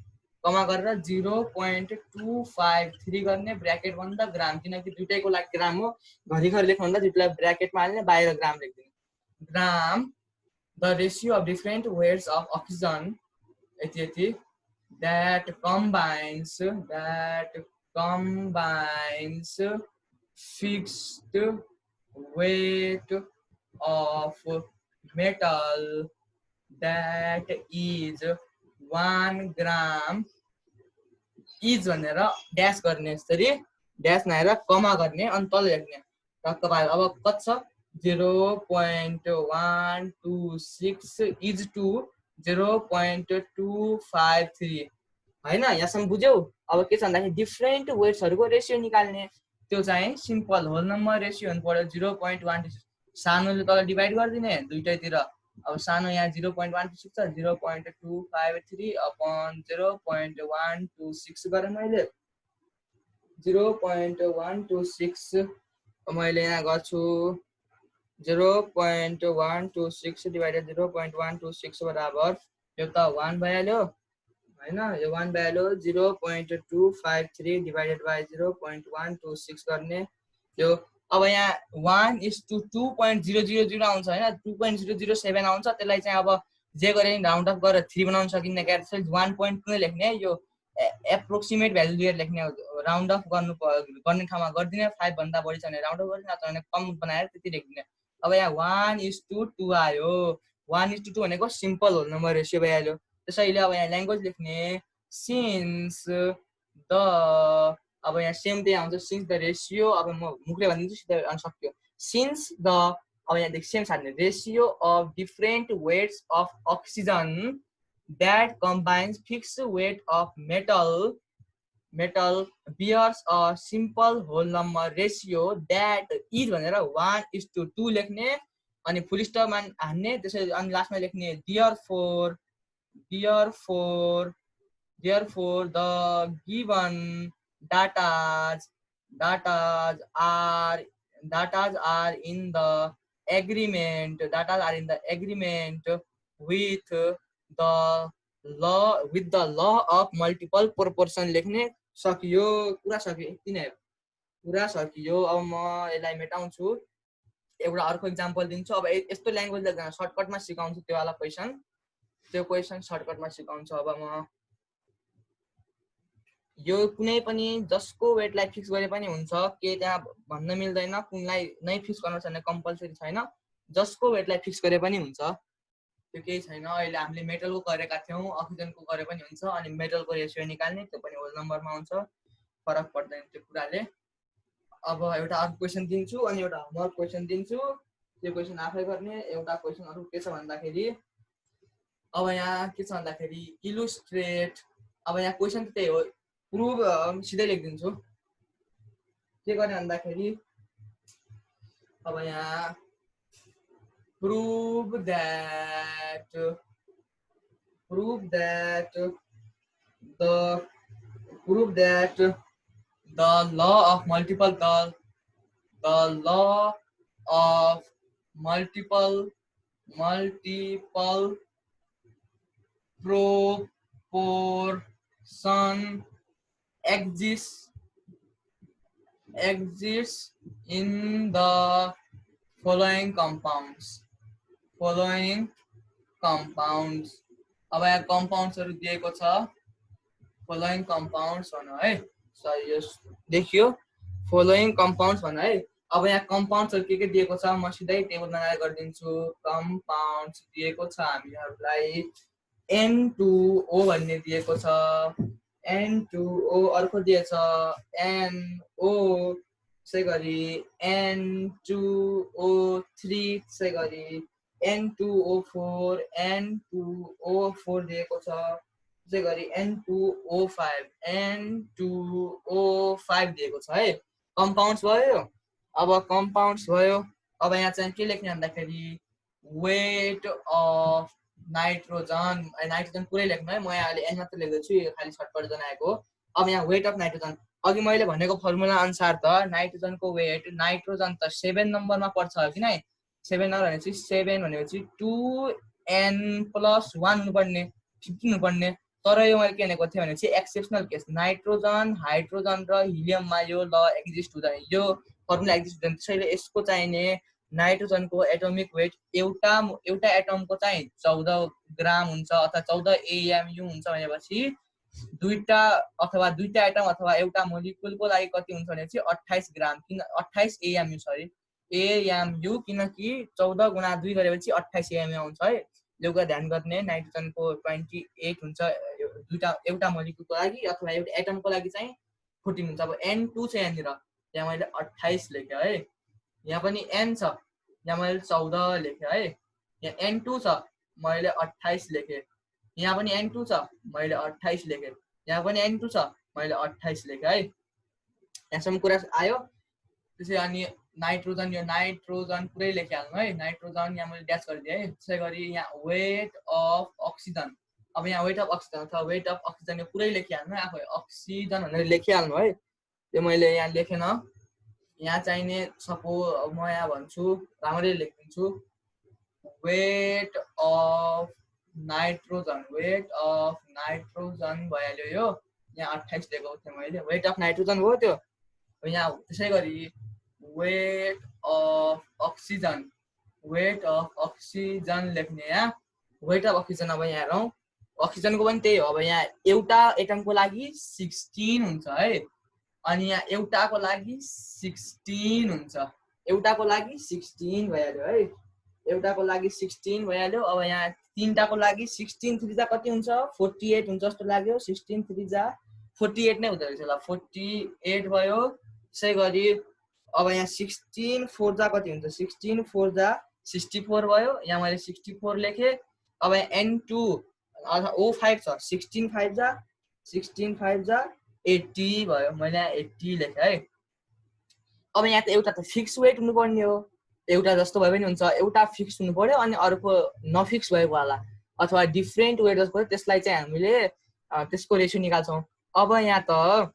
कमा गरेर 0.253 गर्ने ब्रैकेट भन्दा ग्राम किनकि दुईटैको लागि ग्राम हो घरि घरि लेख्नु भन्दा दुईटैलाई ब्रैकेट मा हाल्ने बाहिर ग्राम लेख्दिने gram the ratio of different weights of oxygen that combines fixed weight of metal that is 1 gram is भनेर ड्यास गर्ने यसरी ड्यास नआएर कमा गर्ने अनि तल लेख्ने टक्क पायो अब कति छ 0.126 इज टु 0.253 हैन यहाँसम्म बुझ्यौ अब के छ भन्दाखेरि डिफरेन्ट वेट्सहरुको रेशियो निकाल्ने त्यो चाहिँ सिम्पल होल नम्बर रेशियो हुनु पर्यो 0.126 सानोले तल डिभाइड गरिदिने दुईटैतिर अब सानो यहाँ 0.126 छ 0.253 अपॉन 0.126 गरेँ मैले 0.126 मैले यहाँ गर्छु 0.126 डिवाइडेड 0.126 बराबर यो त 1 भइहाल्यो हैन यो 1 भइहाल्यो 0.253 डिवाइडेड बाइ 0.126 गर्ने यो अब यहाँ 1:2.000 आउँछ हैन 2.007 आउँछ त्यसलाई चाहिँ अब जे गरे नि राउन्ड अफ गरेर 3 बनाउन सकिन्न क्यारेक्टर 1.2 लेख्ने यो एप्रोक्सिमेट भ्यालु लिएर लेख्ने राउन्ड अफ गर्ने ठाउँमा गर्दिने 5 भन्दा बढी छ भने राउन्ड अफ गर्दिने अथवा भने कम बनाएर त्यति लेख्दिने अब यहाँ 1:2 आयो 1:2 भनेको सिम्पल होल नम्बर रेशियो भइहाल्यो त्यसैले अब यहाँ ल्याङ्ग्वेज लेख्ने सिन्स द अब यहाँ सेम त्यही आउँछ सिन्स द रेशियो अब म मुखले भनिदिन्छु सिधै अनि सक्यो सिन्स द अब यहाँ देखि सेम छाड्ने ratio of different weights of oxygen that combines fixed weight of metal bears a simple whole number ratio that is भनेर 1:2 लेख्ने अनि फुल स्टप हान्ने त्यसै अनि लास्टमा लेख्ने therefore the given datas are in the agreement with the law of multiple proportion लेख्ने सकियो पुरा सकियो यति नै पुरा सकियो अब म यसलाई मेटाउँछु एउटा अर्को एक्जाम्पल दिन्छु अब यस्तो ल्याङ्ग्वेज लेख्दैन सर्टकटमा सिकाउँछु त्यो वाला क्वेशन सर्टकटमा सिकाउँछु अब म यो कुनै पनि जसको वेटलाई फिक्स गरे पनि हुन्छ के त्यहाँ भन्न मिल्दैन कुनलाई नै फिक्स गर्न छैन कम्पल्सरी छैन जसको वेटलाई फिक्स गरे पनि हुन्छ त्यो केही छैन अहिले हामीले मेटलको गरेका थियौं अक्सिजनको गरे पनि हुन्छ अनि मेटलको रेशियो निकाल्ने त्यो पनि होल नम्बरमा आउँछ फरक पर्दैन त्यो कुराले अब एउटा अर्को क्वेशन दिन्छु अनि एउटा होमवर्क क्वेशन दिन्छु त्यो क्वेशन आफै गर्ने एउटा क्वेशन अरु के छ भन्दाखेरि अब यहाँ के छ भन्दाखेरि इलुस्ट्रेट अब यहाँ क्वेशन त्यही हो प्रुभ सिधै लेखिदिन्छु के गर्ने भन्दाखेरि अब यहाँ prove that the law of multiple proportion exists in the following compounds अब यहाँ कम्पाउन्ड्सहरु दिएको छ following compounds भन है सही यस देखियो following compounds भन है अब यहाँ कम्पाउन्ड्सहरु के दिएको छ म सिधै टेबल बनाएर गरिदिन्छु कम्पाउन्ड्स दिएको छ हामीहरुलाई N2O भन्ने दिएको छ N2O अर्को दिएको छ NO त्यसै गरी N2O3 त्यसै गरी N2O4 दिएको छ त्यसै गरी N2O5 दिएको छ है कम्पाउन्ड्स भयो अब अब यहाँ चाहिँ के लेख्ने भन्दाखेरि वेट अफ नाइट्रोजन पुरै लेख्नु है म यहाँ अहिले N मात्र लेख्दैछु यो खाली सर्टकट जनाएको अब यहाँ वेट अफ नाइट्रोजन अघि मैले भनेको फर्मुला अनुसार त नाइट्रोजनको वेट नाइट्रोजन त 7 नम्बरमा पर्छ किन 7 नम्बर भनेपछि 7 भनेपछि 2n+1 हुनुपर्ने 15 हुनुपर्ने तर यो मैले के भनेको थिएँ भनेपछि एक्सेप्सनल केस नाइट्रोजन हाइड्रोजन र हिलियममा यो ल एक्जिस्ट हुँदैन यो फर्मुला एक्जिस्ट हुँदैन त्यसैले यसको चाहिने नाइट्रोजनको एटोमिक वेट एउटा एटमको चाहिँ 14 ग्राम हुन्छ अथवा 14 AMU हुन्छ भनेपछि दुईटा एटम अथवा एउटा मोलिकुलको लागि कति हुन्छ भने चाहिँ 28 ग्राम, किन 28 AMU सरी AMU, किनकि 14 गुणा 2 गरेपछि 28 AMU आउँछ है। यो कुरा ध्यान गर्ने। नाइट्रोजनको 28 हुन्छ एउटा मोलिकुलको लागि अथवा एउटा एटमको लागि चाहिँ 14 हुन्छ। अब N2 छ यहाँनिर, यहाँ मैले 28 लेखेँ है। यहाँ पनि N छ, यहाँ मैले 14 लेखेँ है। यहाँ N2 छ, मैले 28 लेखेँ। यहाँ पनि N2 छ, मैले 28 लेखेँ। यहाँ पनि N2 छ, मैले 28 लेखेँ है। यहाँसम्म कुरा आयो। त्यसै अनि नाइट्रोजन, यो नाइट्रोजन पुरै लेखिहाल्नु है। नाइट्रोजन यहाँ मैले ड्यास गरिदिएँ है। त्यसै गरी यहाँ वेट अफ अक्सिजन, अब यहाँ वेट अफ अक्सिजन अथवा वेट अफ अक्सिजन यो पुरै लेखिहाल्नु है। आफै अक्सिजन भनेर लेखिहाल्नु है। त्यो मैले यहाँ लेखेन, यहाँ चाहिने सपोज म यहाँ भन्छु, राम्ररी लेखिदिन्छु। Weight of nitrogen, weight of nitrogen भइहाल्यो। यो यहाँ 28 दिएको थिएँ मैले, वेट अफ नाइट्रोजन हो त्यो। यहाँ त्यसै गरी weight of oxygen, weight of oxygen लेख्ने। यहाँ वेट अफ अक्सिजन, अब यहाँ हेरौँ अक्सिजनको पनि त्यही हो। अब यहाँ एउटा एटमको लागि 16 हुन्छ है, अनि यहाँ एउटाको लागि 16 हुन्छ। एउटाको लागि 16 भइहाल्यो है, एउटाको लागि 16 भइहाल्यो। अब यहाँ तीनटाको लागि 16 3 जा कति हुन्छ 48 हुन्छ जस्तो लाग्यो। 16 3 जा 48 नै हुँदो रहेछ ल, 48 भयो। त्यसै गरी अब यहाँ 16 4 जा कति हुन्छ, 16 4 जा 64 भयो। यहाँ मैले 64 लेखेँ। अब यहाँ N2 अथवा O5 छ, 16 5 जा 80 भयो। मैले यहाँ 80 लेखेँ है। अब यहाँ त एउटा त फिक्स वेट हुनुपर्ने हो, एउटा जस्तो भए पनि हुन्छ। एउटा फिक्स हुनु पर्यो अनि अर्को नफिक्स भएको होला अथवा डिफ्रेन्ट वेट जस्तो, त्यसलाई चाहिँ हामीले त्यसको रेसियो निकाल्छौँ। अब यहाँ त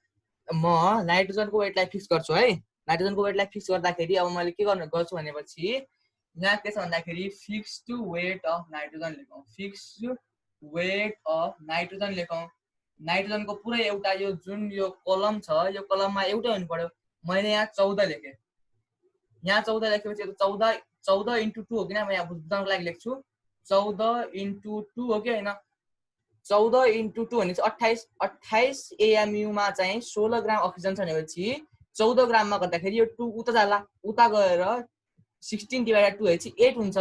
म नाइट्रोजनको वेटलाई फिक्स गर्छु है। नाइट्रोजनको वेटलाई फिक्स गर्दाखेरि अब मैले के गर्छु भनेपछि यहाँ के छ भन्दाखेरि फिक्स्ड वेट अफ नाइट्रोजन लेखौँ, फिक्स्ड वेट अफ नाइट्रोजन लेखौँ। नाइट्रोजनको पुरै एउटा यो जुन यो कलम छ, यो कलममा एउटै हुनु पर्यो। मैले यहाँ 14 लेखेँ, यहाँ 14 लेखेपछि 14 इन्टु 2 हो किन, म यहाँ बुझ्नको लागि लेख्छु 14 इन्टु 2 हो कि होइन। 14 इन्टु 2 भनेपछि 28 AMU मा चाहिँ 16 ग्राम अक्सिजन छ भनेपछि 14 ग्राममा गर्दाखेरि यो 2 उता जाला, उता गएर 16 डिभाइडेड 2 भनेपछि 8 हुन्छ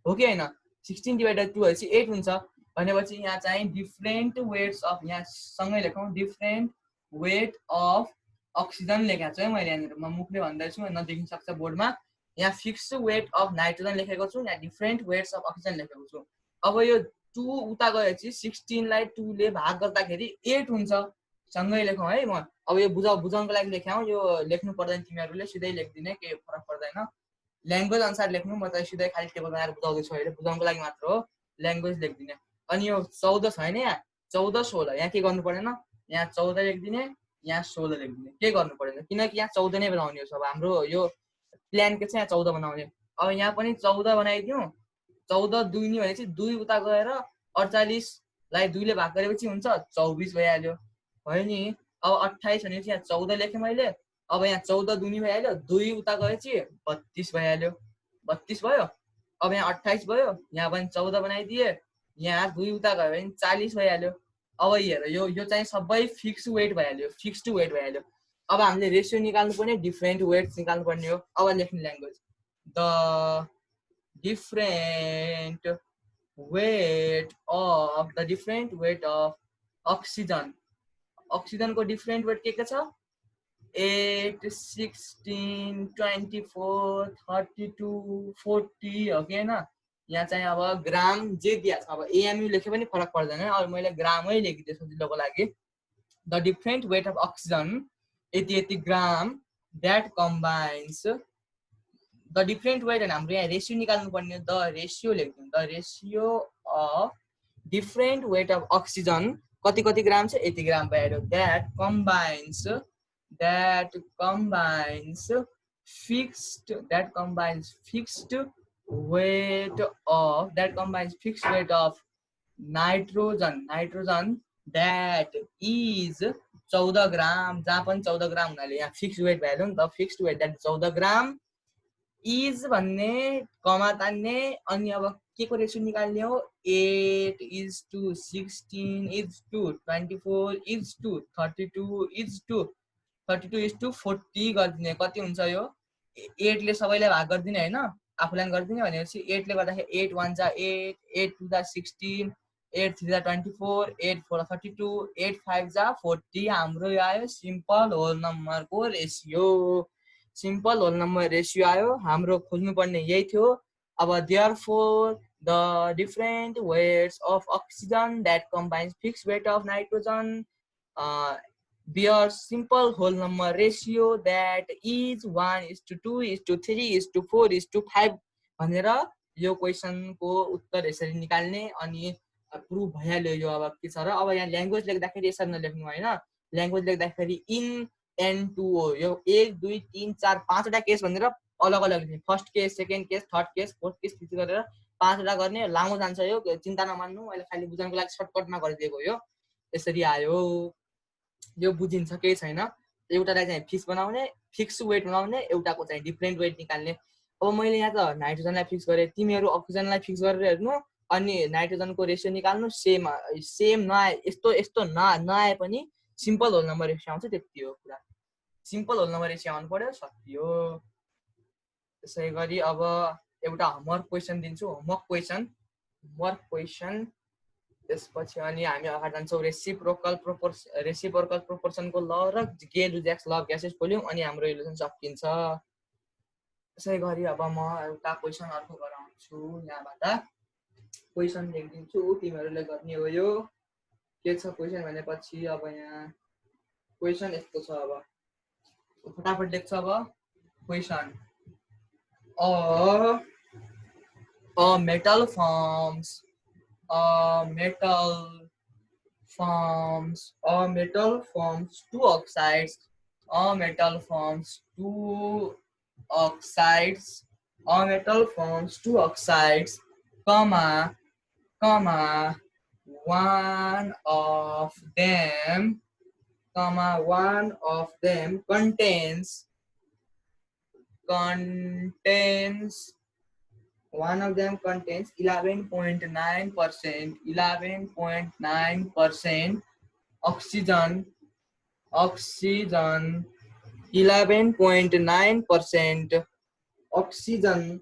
हो कि होइन। 16 डिभाइडेड 2 भनेपछि 8 हुन्छ भनेपछि यहाँ चाहिँ डिफ्रेन्ट वेट्स अफ, यहाँ सँगै लेखौँ डिफ्रेन्ट वेट अफ अक्सिजन लेखेको छु है मैले। यहाँनिर म मुखले भन्दैछु, नदेखिन सक्छ बोर्डमा। यहाँ फिक्स वेट अफ नाइट्रोजन लेखेको छु, यहाँ डिफ्रेन्ट वेट्स अफ अक्सिजन लेखेको छु। अब यो 2 उता गएपछि 16 लाई 2 ले भाग गर्दाखेरि 8 हुन्छ। सँगै लेखौँ है। म अब यो बुझाउनको लागि लेख्यौँ, यो लेख्नु पर्दैन, तिमीहरूले सिधै लेखिदिने, केही फरक पर्दैन। ल्याङ्ग्वेज अनुसार लेख्नु, म चाहिँ सिधै खालि टेबल बनाएर बुझाउँदैछु अहिले, बुझाउनको लागि मात्र हो, ल्याङ्ग्वेज लेखिदिने। अनि यो 14 छ होइन, यहाँ 14 16, यहाँ के गर्नु परेन, यहाँ 14 लेखिदिने, यहाँ 16 लेखिदिने, के गर्नु परेन, किनकि यहाँ 14 नै बनाउने हो। अब हाम्रो यो प्लान के छ यहाँ 14 बनाउने। अब यहाँ पनि 14 बनाइदिउँ, 14 2 नि भनेपछि 2 उता गएर 48 लाई 2 ले भाग गरेपछि हुन्छ 24 भइहाल्यो भयो नि। अब 28 भनेपछि यहाँ 14 लेखेँ मैले। अब यहाँ 14 दुनी भइहाल्यो, 2 उता गएपछि 32 भइहाल्यो, 32 भयो। अब यहाँ 28 भयो, यहाँ पनि 14 बनाइदिए, यहाँ 2 उता गयो भने 40 भइहाल्यो। अब हेर यो चाहिँ सबै फिक्स वेट भइहाल्यो, फिक्स्ड वेट भइहाल्यो। अब हामीले रेसियो निकाल्नु पर्ने, डिफ्रेन्ट वेट्स निकाल्नु पर्ने हो। अब लेख्ने language, the different weight of oxygen. Oxygen को different weight के छ 8 16 24 32 40 हो कि हैन। यहाँ चाहिँ अब ग्राम जे दिया छ, अब AMU लेखे पनि फरक पर्दैन, अब मैले ग्रामै लेखिदिए सजिलोको लागि। The different weight of oxygen 80 gram that combines the different weight, and हाम्रो यहाँ रेशियो निकाल्नु पर्ने, द रेशियो लेख्नु, the ratio of different weight of oxygen कति कति ग्राम छ 80 ग्राम भइहाल्यो। that combines fixed weight of nitrogen that is 14 ग्राम, जहाँ पनि 14 ग्राम हुनाले यहाँ फिक्स्ड वेट भइहाल्यो नि त। Fixed weight that 14 gram is भन्ने कमा तान्ने अनि अब के को रेसियो निकाल्ने हो 8:16:24:32:40 गरिदिने कति हुन्छ यो 8 ले सबैलाई भाग गरिदिने हैन आफूलाई गरिदिने भनेपछि 8 ले गर्दाखेरि 8 1 जा 8 8 2 जा 16 8 3 जा 24 8 4 जा 32 8 5 जा 40 हाम्रो यो आयो सिम्पल होल नम्बरको ratio simple whole number ratio आयो हाम्रो खोज्नु पर्ने यही थियो अब therefore the different weights of oxygen that combines fixed weight of nitrogen bear simple whole number ratio that is 1:2:3:4:5 भनेर यो क्वेशनको उत्तर यसरी निकाल्ने अनि प्रुभ भइहाल्यो यो अब के छ र अब यहाँ ल्याङ्ग्वेज लेख्दाखेरि यसरी नलेख्नु हैन ल्याङ्ग्वेज लेख्दाखेरि इन N2O यो 1 2 3 4 5 वटा केस भनेर अलग अलग लेख्ने first case second case third case fourth case त्यति गरेर 5 वटा गर्ने लामो जान्छ यो चिन्ता नमान्नु अहिले खाली बुझ्नको लागि सर्टकटमा गरिदिएको यो यसरी आयो यो बुझिन्छ केही छैन एउटालाई चाहिँ फिक्स बनाउने फिक्स वेट बनाउने एउटाको चाहिँ डिफरेन्ट वेट निकाल्ने अब मैले यहाँ त नाइट्रोजनलाई फिक्स गरे तिमीहरू अक्सिजनलाई फिक्स गरेर हेर्नु अनि नाइट्रोजनको रेसियो निकाल्नु सेम नआए यस्तो नआए पनि सिम्पल होल नम्बर रेसियो आउँछ त्यति हो कुरा सिम्पल होल नम्बर रेसियो आउनु पर्यो सकियो त्यसै गरी अब एउटा होमवर्क क्वेशन दिन्छु होमवर्क क्वेशन त्यसपछि अनि हामी अगाडि जान्छौँ रेसिप्रोकल प्रोपोर्सनको ल र गेल-लुज्याक्स ल ग्यासेस भोल्युम अनि हाम्रो इक्वेसन सकिन्छ त्यसै गरी अब म एउटा क्वेशन अर्को गराउँछु यहाँबाट क्वेशन लेखिदिन्छु तिमीहरूले गर्ने हो यो के छ क्वेशन भनेपछि अब यहाँ क्वेशन यस्तो छ अब फटाफट लेख्छ अब question a metal forms two oxides a metal forms two oxides comma one of them contains 11.9% oxygen 11.9% oxygen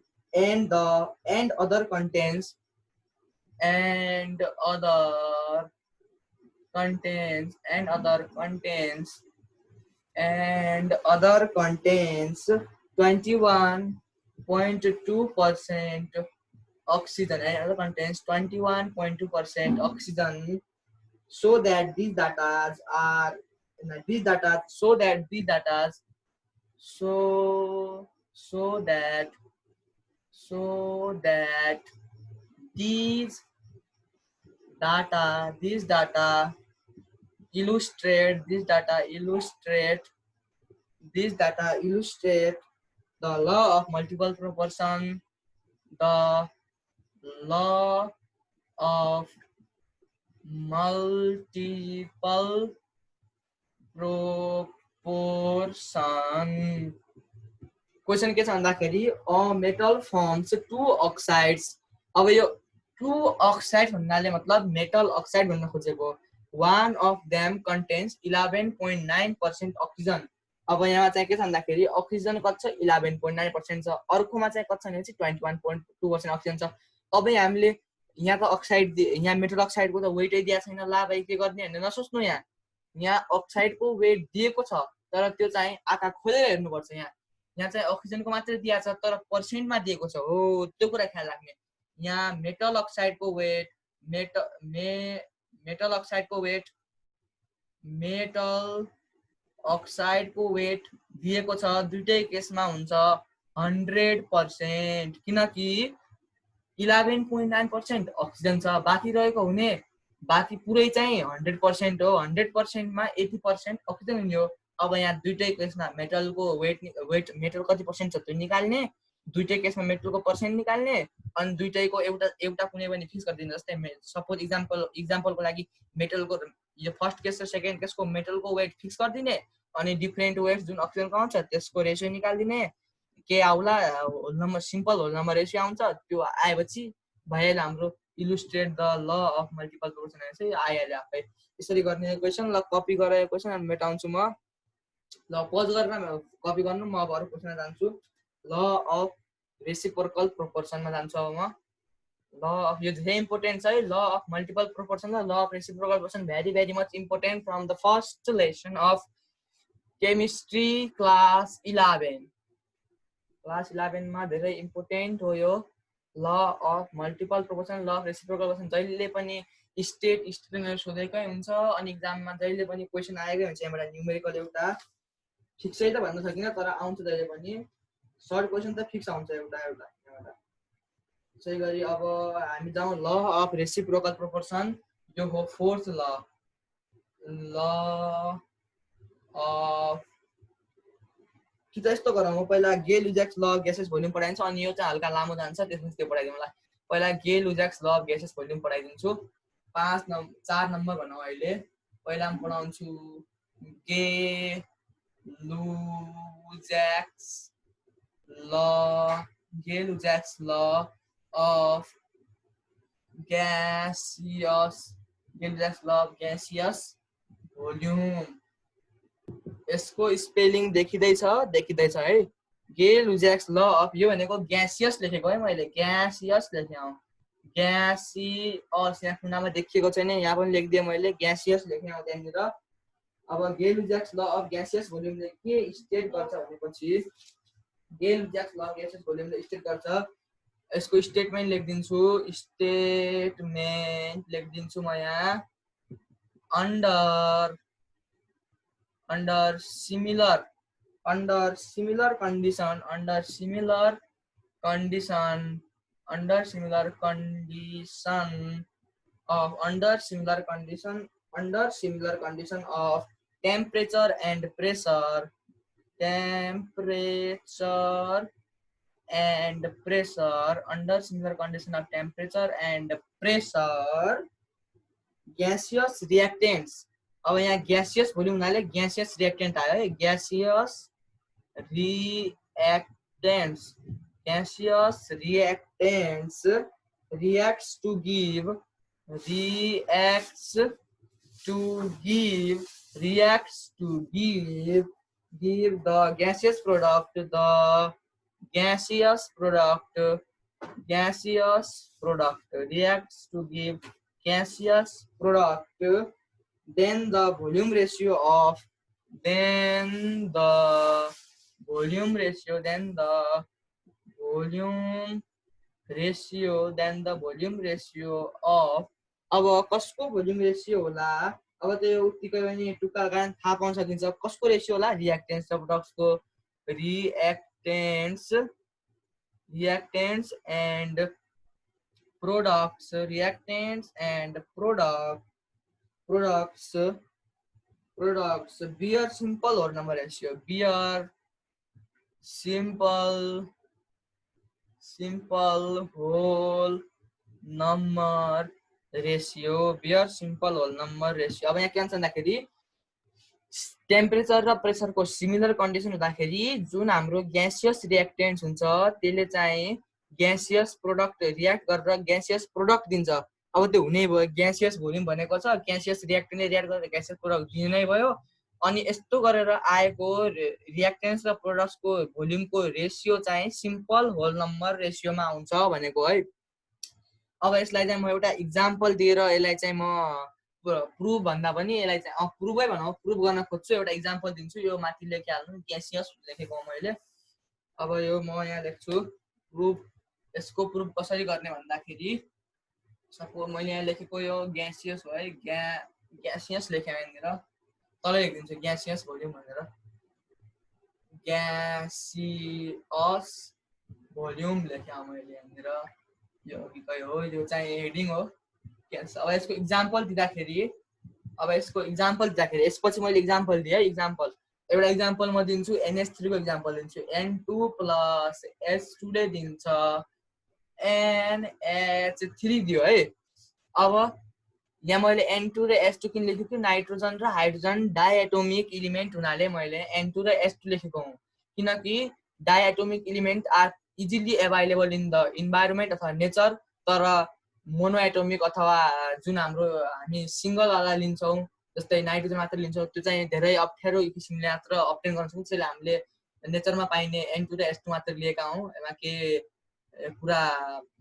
and other contains 21.2% oxygen and other contains 21.2% oxygen so that these data illustrate the law of multiple proportion, the law of multiple proportion. Question के छ भन्दाखेरि a metal forms two oxides अब यो two oxide भन्नाले मतलब metal oxide भन्न खोजेको one of them contains 11.9% oxygen अब यहाँ चाहिँ के छ भन्दाखेरि अक्सिजन कति छ 11.9% छ अर्कोमा चाहिँ कति छ भने चाहिँ 21.2% अक्सिजन छ अब हामीले यहाँ त अक्साइड यहाँ मेटल अक्साइडको त वेटै दिएको छैन ला भाइ के गर्ने भन्ने नसोच्नु यहाँ अक्साइडको वेट दिएको छ तर त्यो चाहिँ आँखा खोलेर हेर्नुपर्छ यहाँ चाहिँ अक्सिजनको मात्रै दिएको छ तर पर्सेन्टमा दिएको छ हो त्यो कुरा ख्याल राख्ने यहाँ मेटल अक्साइडको वेट दिएको छ दुईटै केसमा हुन्छ 100% किनकि 11.9% अक्सिजन छ बाँकी रहेको हुने बाँकी पुरै चाहिँ 100% हो 100% मा 80% अक्सिजन हुने हो अब यहाँ दुईटै केसमा मेटलको वेट मेटल कति पर्सेन्ट छ त्यो निकाल्ने दुईटै केसमा मेटलको पर्सेन्ट निकाल्ने अनि दुईटैको एउटा कुनै पनि फिक्स गरिदिनु जस्तै सपोज इक्जाम्पलको लागि मेटलको यो फर्स्ट केस र सेकेन्ड केसको मेटलको वेट फिक्स गरिदिने अनि डिफरेन्ट वेट जुन अक्सिजनको आउँछ त्यसको रेसियो निकाल्दिने के आउला whole number simple whole number ratio आउँछ त्यो आएपछि भइहाल्यो हाम्रो illustrate the law of multiple proportion चाहिँ आइहाल्यो आफै यसरी गर्ने क्वेसन ल कपी गरेर क्वेसन अनि मेटाउँछु म ल पज गरेर कपी गर्नु म अब अरु क्वेसनमा जान्छु ल अफ रेसिप्रोकल प्रोपोर्सनमा जान्छु अब म ल अफ यो धेरै इम्पोर्टेन्ट छ है ल अफ मल्टिपल प्रोपोर्सन र law of reciprocal proportion very much important from the first lesson of chemistry class 11 class 11 मा धेरै इम्पोर्टेन्ट हो यो ल of multiple proportion law of reciprocal proportion जहिले पनि स्टेटमेन्ट सोधेकै हुन्छ अनि एक्जाममा जहिले पनि क्वेसन आएकै हुन्छ यहाँबाट न्युमेरिकल एउटा फिक्सै त भन्न सकिन तर आउँछ जहिले पनि सर्ट क्वेसन त फिक्स आउँछ एउटा यहाँबाट त्यसै गरी अब हामी जाउँ ल अफ रेसिप्रोकल प्रोपोर्सन यो हो फोर्थ ल अफ कि त यस्तो गरौँ म पहिला Gay Lussac's law of gases volume पढाइदिन्छु अनि यो चाहिँ हल्का लामो जान्छ त्यसपछि त्यो पढाइदिउँला पहिला Gay Lussac's law of gases volume पढाइदिन्छु 4 नम्बर भनौँ अहिले पहिला म पढाउँछु Gay Lussac's law of gaseous volume यसको स्पेलिङ देखिँदैछ है गेल-लुज्याक्स ल अफ यो भनेको ग्यासियस लेखेको है मैले ग्यासियस लेखेँ ग्यासियस यहाँ कुनामा देखिएको छैन यहाँ पनि लेखिदिएँ मैले ग्यासियस लेखेँ त्यहाँनिर अब गेल-लुज्याक्स ल अफ ग्यासियस भोल्युमले के स्टेट गर्छ भनेपछि गेल-लुज्याक्स ल अफ ग्यासियस भोल्युमले स्टेट गर्छ यसको स्टेटमेन्ट लेखिदिन्छु म यहाँ under similar condition of temperature and pressure under similar condition of temperature and pressure gaseous reactants अब यहाँ ग्यासियस भोल्युम हुनाले ग्यासियस रिएक्टेन्ट आयो है gaseous रिएक्टेन्ट्स reacts to give the gaseous product reacts to give gaseous product then the volume ratio of अब कसको volume ratio होला अब त्यो उत्तिकै पनि टुक्का कारण थाहा पाउन सकिन्छ कसको रेशियो होला रिएक्टेन्ट्स र प्रोडक्ट्सको रिएक्टेन्ट्स and products beer simple or number ratio beer simple whole number ratio अब यहाँ के भन्छ भन्दाखेरि टेम्परेचर र प्रेसरको सिमिलर कन्डिसन हुँदाखेरि जुन हाम्रो ग्यासियस रिएक्टेन्ट्स हुन्छ त्यसले चाहिँ ग्यासियस प्रोडक्ट रिएक्ट गरेर ग्यासियस प्रोडक्ट दिन्छ अब त्यो हुने भयो ग्यासियस भोल्युम भनेको छ ग्यासियस रिएक्टेन्टले रिएक्ट गरेर ग्यासियस प्रोडक्ट दिने भयो अनि यस्तो गरेर आएको रिएक्टेन्ट्स र प्रोडक्ट्सको भोल्युमको रेशियो चाहिँ सिम्पल होल नम्बर रेशियोमा आउँछ भनेको है अब यसलाई चाहिँ म एउटा एक्जाम्पल दिएर यसलाई चाहिँ म प्रुफ भन्दा पनि यसलाई चाहिँ प्रुफै भनौँ प्रुफ गर्न खोज्छु एउटा एक्जाम्पल दिन्छु यो माथि लेखिहाल्नु ग्यासियस लेखेको मैले अब यो म यहाँ लेख्छु प्रुफ यसको प्रुफ कसरी गर्ने भन्दाखेरि सपोज मैले यहाँ लेखेको यो ग्यासियस हो है ग्यासियस लेखेँ यहाँनिर तल लेखिदिन्छु ग्यासियस भोल्युम भनेर ग्यासियस भोल्युम लेखेँ मैले यहाँनिर यो चाहिँ हेडिङ हो अब यसको एक्जाम्पल दिँदाखेरि यसपछि मैले एक्जाम्पल दिएँ एक्जाम्पल एउटा एक्जाम्पल म दिन्छु NH3 को एक्जाम्पल दिन्छु N2 + H2 ले दिन्छ NH3 दियो है अब यहाँ मैले N2 र H2 किन लेखेको छु नाइट्रोजन र हाइड्रोजन डाइएटोमिक एलिमेन्ट हुनाले मैले N2 र H2 लेखेको हुँ किनकि diatomic element are easily available in the environment अथवा नेचर, तर मोनोएटोमिक अथवा जुन हाम्रो हामी सिङ्गलवाला लिन्छौँ जस्तै नाइट्रोजन मात्र लिन्छौँ त्यो चाहिँ धेरै अप्ठ्यारो किसिमले मात्र अप्टेन गर्न सक्छौँ। त्यसैले हामीले नेचरमा पाइने N2 र S2 मात्र लिएका हौँ, यसमा के कुरा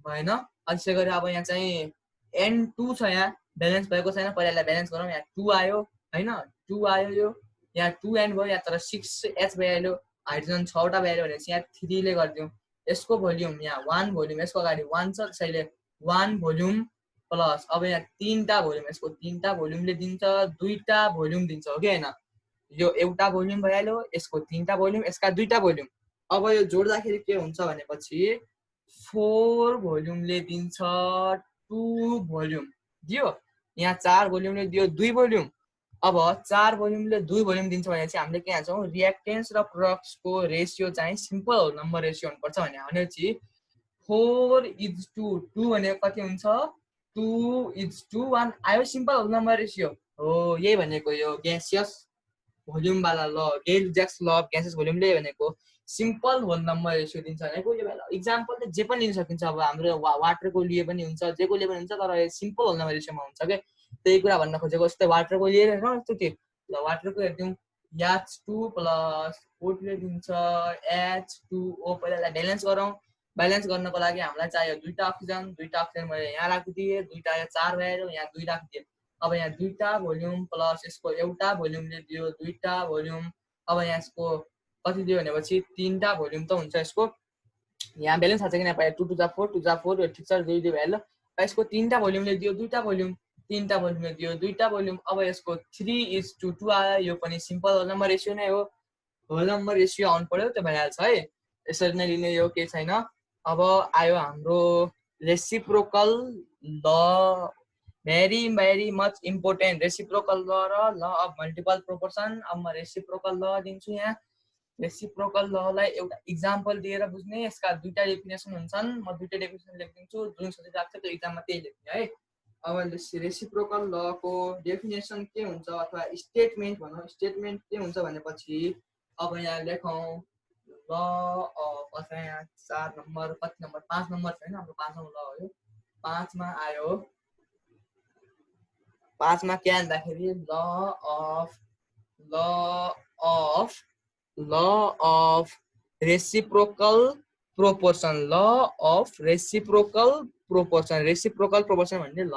भएन। त्यसै गरी अब यहाँ चाहिँ N2 छ, यहाँ ब्यालेन्स भएको छैन, पहिलालाई ब्यालेन्स गरौँ। यहाँ 2 आयो होइन, 2 आयो, यो यहाँ 2N भयो, यहाँ तर 6H भइहाल्यो, हाइड्रोजन 6वटा भइहाल्यो भनेपछि यहाँ 3 ले गरिदिउँ। यसको भोल्युम यहाँ 1 भोल्युम, यसको अगाडि 1 छ, त्यसैले 1 भोल्युम प्लस अब यहाँ 3टा भोल्युम, यसको 3टा भोल्युमले दिन्छ 2टा भोल्युम दिन्छ हो कि होइन। यो एउटा भोल्युम भइहाल्यो, यसको 3टा भोल्युम, यसका 2टा भोल्युम। अब यो जोड्दाखेरि के हुन्छ भनेपछि 4 भोल्युमले दिन्छ 2 भोल्युम दियो, यहाँ 4 भोल्युमले दियो 2 भोल्युम। अब 4 भोल्युमले 2 भोल्युम दिन्छ भनेपछि हामीले के हान्छौँ, रियाक्टेन्स र प्रोडक्ट्सको रेसियो चाहिँ सिम्पल नम्बर रेसियो हुनुपर्छ भनेपछि 4:2 भनेको कति हुन्छ, 2:1 आयो, सिम्पल नम्बर रेसियो हो। यही भनेको यो ग्यासियस भोल्युमवाला ल, गेल-ज्याक्स ल अफ ग्यासेस भोल्युमले भनेको सिम्पल होल नम्बर रेसियो दिन्छ भनेको। यो इक्जाम्पल त जे पनि लिन सकिन्छ, अब हाम्रो वाटरको लिए पनि हुन्छ, जेको लिए पनि हुन्छ, तर सिम्पल होल नम्बर रेसियोमा हुन्छ के, त्यही कुरा भन्न खोजेको। जस्तै वाटरको लिए हेर्नु जस्तो के ल, वाटरको हेरिदिउँ, H2 प्लस O2 दिन्छ H2O। पहिलालाई ब्यालेन्स गरौँ, ब्यालेन्स गर्नको लागि हामीलाई चाहियो 2टा अक्सिजन, 2टा अक्सिजन मैले यहाँ राखिदिएँ, 2टा यहाँ 4 भइहाल्यो, यहाँ 2 राखिदिएँ। अब यहाँ 2टा भोल्युम प्लस यसको एउटा भोल्युमले दियो 2टा भोल्युम। अब यहाँ यसको कति दियो भनेपछि 3टा भोल्युम त हुन्छ यसको, यहाँ ब्यालेन्स थाहा छ कि नपाए, 2 2 4 2 4 यो ठिक छ, 2 2 भइहाल्यो। यसको 3टा भोल्युमले दियो 2टा भोल्युम, 3टा भोल्युमले दियो 2टा भोल्युम। अब यसको 3:2 आयो, यो पनि सिम्पल होल नम्बर रेसियो नै हो, होल नम्बर रेसियो आउनु पर्यो, त्यो भइहाल्छ है, यसरी नै लिने, यो केही छैन। अब आयो हाम्रो रेसिप्रोकल ल, very very much important, reciprocal ल र ल अफ मल्टिपल प्रोपोर्सन। अब म रेसिप्रोकल ल दिन्छु, यहाँ रेसिप्रोकल ललाई एउटा इक्जाम्पल दिएर बुझ्ने, यसका 2टा डेफिनेसन हुन्छन्, म 2टा डेफिनेसन लेखिदिन्छु, जुन सजिलो लाग्छ त्यो इक्जाममा त्यही लेख्ने है। अब रेसिप्रोकल लको डेफिनेसन के हुन्छ अथवा स्टेटमेन्ट भनौँ, स्टेटमेन्ट के हुन्छ भनेपछि अब यहाँ लेखौँ ल अफ, अथवा यहाँ 4 नम्बर, कति नम्बर, 5 नम्बर छैन, हाम्रो 5 नम्बर ल हो यो, 5 मा आयो। 5 मा के भन्दाखेरि law of reciprocal proportion, law of reciprocal proportion, reciprocal proportion भन्ने law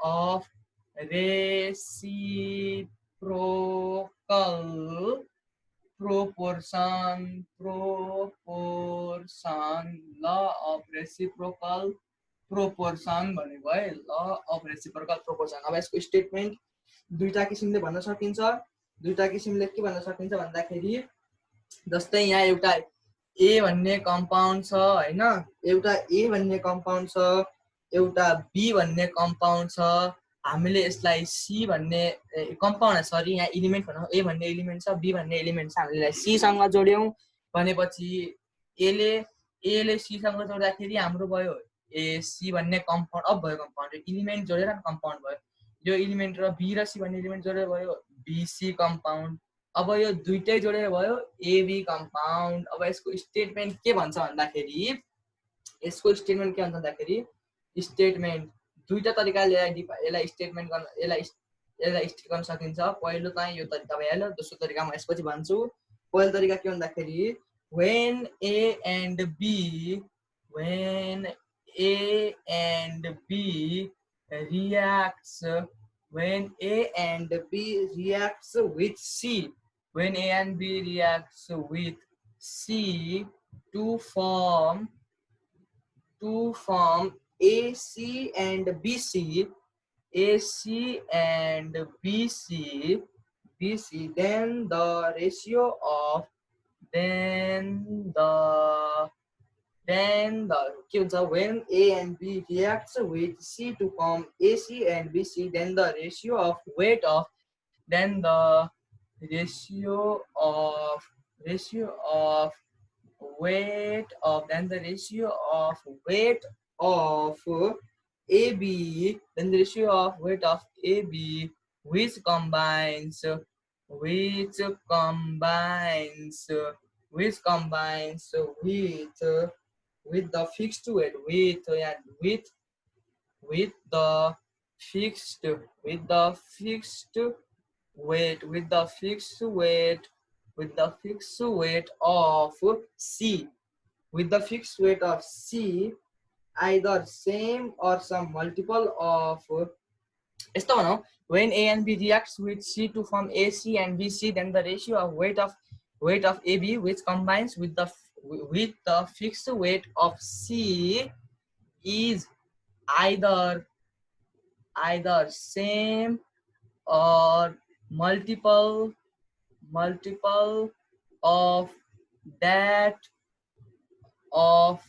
of reciprocal proportion, law of reciprocal proportion भनेको है, ल अफ रेसिप्रोकल प्रोपोर्सन। अब यसको स्टेटमेन्ट 2टा किसिमले भन्न सकिन्छ, 2टा किसिमले के भन्न सकिन्छ भन्दाखेरि जस्तै यहाँ एउटा ए भन्ने कम्पाउन्ड छ होइन, एउटा ए भन्ने कम्पाउन्ड छ, एउटा बी भन्ने कम्पाउन्ड छ, हामीले यसलाई सी भन्ने कम्पाउन्ड, सरी यहाँ एलिमेन्ट भनौँ, ए भन्ने एलिमेन्ट छ, बी भन्ने एलिमेन्ट छ, हामीले सी सँग जोड्यौँ भनेपछि एले सी सँग जोड्दाखेरि हाम्रो भयो ए सी भन्ने कम्पाउन्ड, अब भयो कम्पाउन्ड, एलिमेन्ट जोडेर कम्पाउन्ड भयो, यो एलिमेन्ट र बी र सी भन्ने एलिमेन्ट जोडेर भयो बीसी कम्पाउन्ड। अब यो 2टै जोडेर भयो एबी कम्पाउन्ड। अब यसको स्टेटमेन्ट के भन्छ भन्दाखेरि, यसको स्टेटमेन्ट के भन्छ भन्दाखेरि, स्टेटमेन्ट 2टा तरिकाले यसलाई स्टेटमेन्ट गर्न, यसलाई स्टेट गर्न सकिन्छ। पहिलो चाहिँ यो तरिका भइहाल्यो, दोस्रो तरिका म यसपछि भन्छु। पहिलो तरिका के भन्दाखेरि when A and B reacts with C, when A and B reacts with C to form AC and BC, then the ratio of when A and B reacts with C to form AC and BC, then the ratio of weight of AB, then the ratio of weight of AB which combines which combines with the fixed weight with the fixed with the fixed weight with the fixed weight with the fixed weight of C with the fixed weight of C either same or some multiple of यस्तो भनौँ when A and B reacts with C to form AC and BC, then the ratio of weight of AB which combines with the fixed weight of C is either same or multiple of that of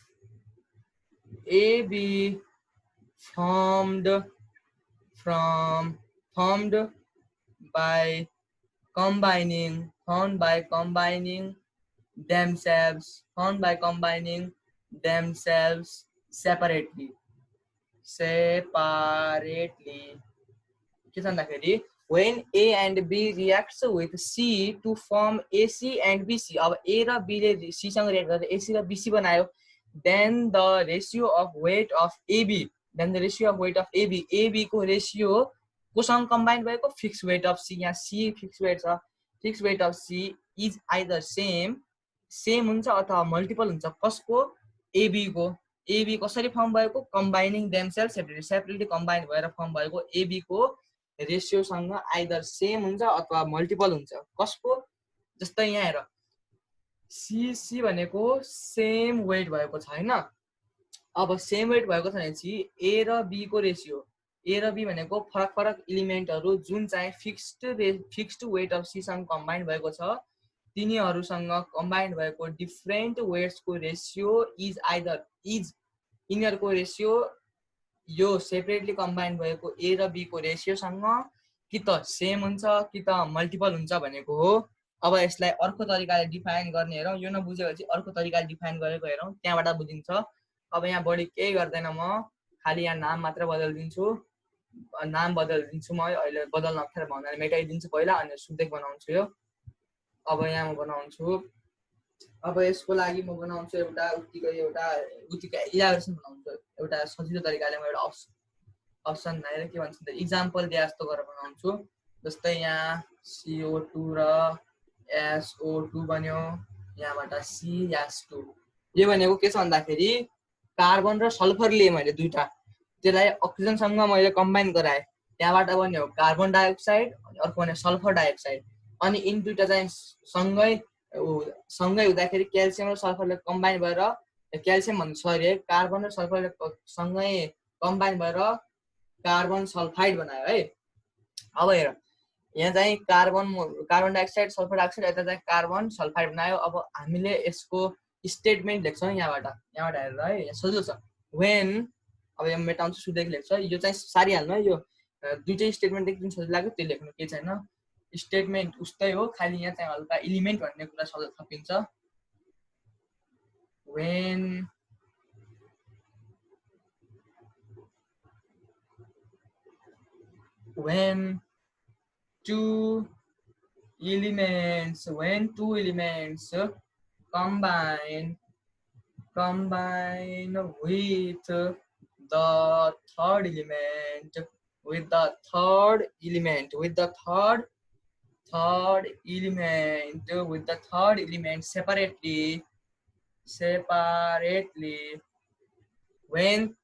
AB formed by combining themselves separately के छ भन्दाखेरि when A and B reacts with C to form AC and BC, अब A र B ले C सँग react गरेर AC र BC बनायो, then the ratio of weight of AB को रेशियो कोसँग कम्बाइन भएको फिक्स वेट अफ C, यहाँ C फिक्स वेट छ, fix weight of C is either same हुन्छ अथवा मल्टिपल हुन्छ कसको AB को AB कसरी फर्म भएको कम्बाइनिङ देमसेल्फ सेपरेटली कम्बाइन भएर फर्म भएको AB को रेशियो सँग आइदर सेम हुन्छ अथवा मल्टिपल हुन्छ कसको जस्तै यहाँ हेर C भनेको सेम वेट भएको छ हैन अब सेम वेट भएको छ भनेपछि A र B को रेशियो A र B भनेको फरक एलिमेन्टहरु जुन चाहिँ फिक्स्ड वेट अफ C सँग कम्बाइन भएको छ तिनीहरुसँग कम्बाइन भएको डिफरेन्ट वेट्स को रेशियो इज यिनीहरुको रेशियो यो सेपरेटली कम्बाइन भएको A र B को रेशियो सँग कि त सेम हुन्छ कि त मल्टिपल हुन्छ भनेको हो। अब यसलाई अर्को तरिकाले डिफाइन गर्ने हेरौं, यो नबुझेपछि अर्को तरिकाले डिफाइन गरेको हेरौं, त्यहाँबाट बुझिन्छ। अब यहाँ बढी केही गर्दैन, म खाली यहाँ नाम मात्र बदल्दिन्छु, नाम बदल्दिन्छु म अहिले बदल्न अप्ठ्यारो भयो भने मेटाइदिन्छु पहिला अनि सुदेक बनाउँछु यो। अब यहाँ म बनाउँछु, अब यसको लागि म बनाउँछु एउटा उतिकै इलास्ट्रेसन बनाउँछु, एउटा सजिलो तरिकाले म एउटा अप्सन भनेर के भन्छ त एक्जाम्पल दिए जस्तो गरेर बनाउँछु। जस्तै यहाँ CO2 र SO2 बन्यो, यहाँबाट CH2 यो भनेको के छ भन्दाखेरि कार्बन र सल्फर लिए मैले दुईटा, त्यसलाई अक्सिजन सँग मैले कम्बाइन गराए, त्यहाँबाट बन्यो कार्बन डाइअक्साइड अनि अर्को भने सल्फर डाइअक्साइड। अनि इन दुईटा चाहिँ सँगै हुँदाखेरि क्याल्सियम र सल्फरले कम्बाइन भएर क्याल्सियम भन्नु सरी है कार्बन र सल्फरले सँगै कम्बाइन भएर कार्बन सल्फाइड बनायो है। अब हेर यहाँ चाहिँ कार्बन डाइअक्साइड सल्फर डाइअक्साइड यता चाहिँ कार्बन सल्फाइड बनायो। अब हामीले यसको स्टेटमेन्ट लेख्छौं यहाँबाट हेरेर है, यहाँ सजिलो छ when, अब यहाँ मेटाउँछु सुदेक लेख्छ, यो चाहिँ सारिहाल्नु है, यो दुईटै स्टेटमेन्ट जुन सजिलो लाग्यो त्यो लेख्नु के छैन, स्टेटमेन्ट उस्तै हो, खाली यहाँ चाहिँ हल्का एलिमेन्ट भन्ने कुरा थपिन्छ। when two elements combine with the third element separately, when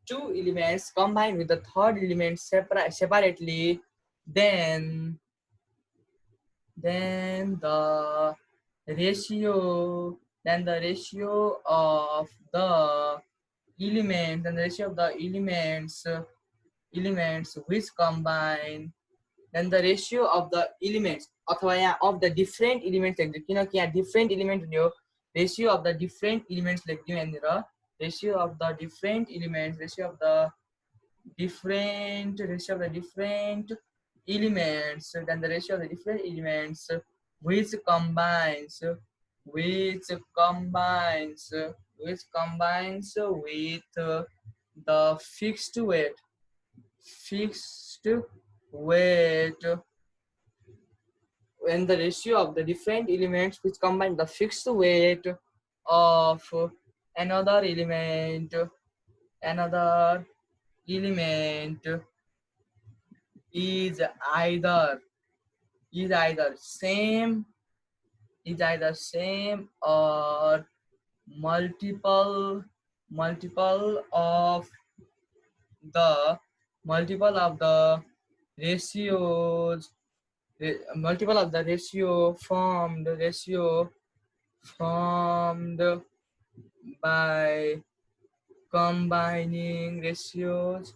two elements combine with the third element separately, then the ratio of the elements which combine, then the ratio of the elements अथवा यहाँ of the different elements लेख्दियो, किनकि यहाँ different element हुने हो, ratio of the different elements लेख्दियो यहाँनिर, ratio of the different elements then the ratio of the different elements which combines with the fixed weight when the ratio of the different elements which combine the fixed weight of another element is either same or multiple of the ratios multiple of the ratio formed by combining ratios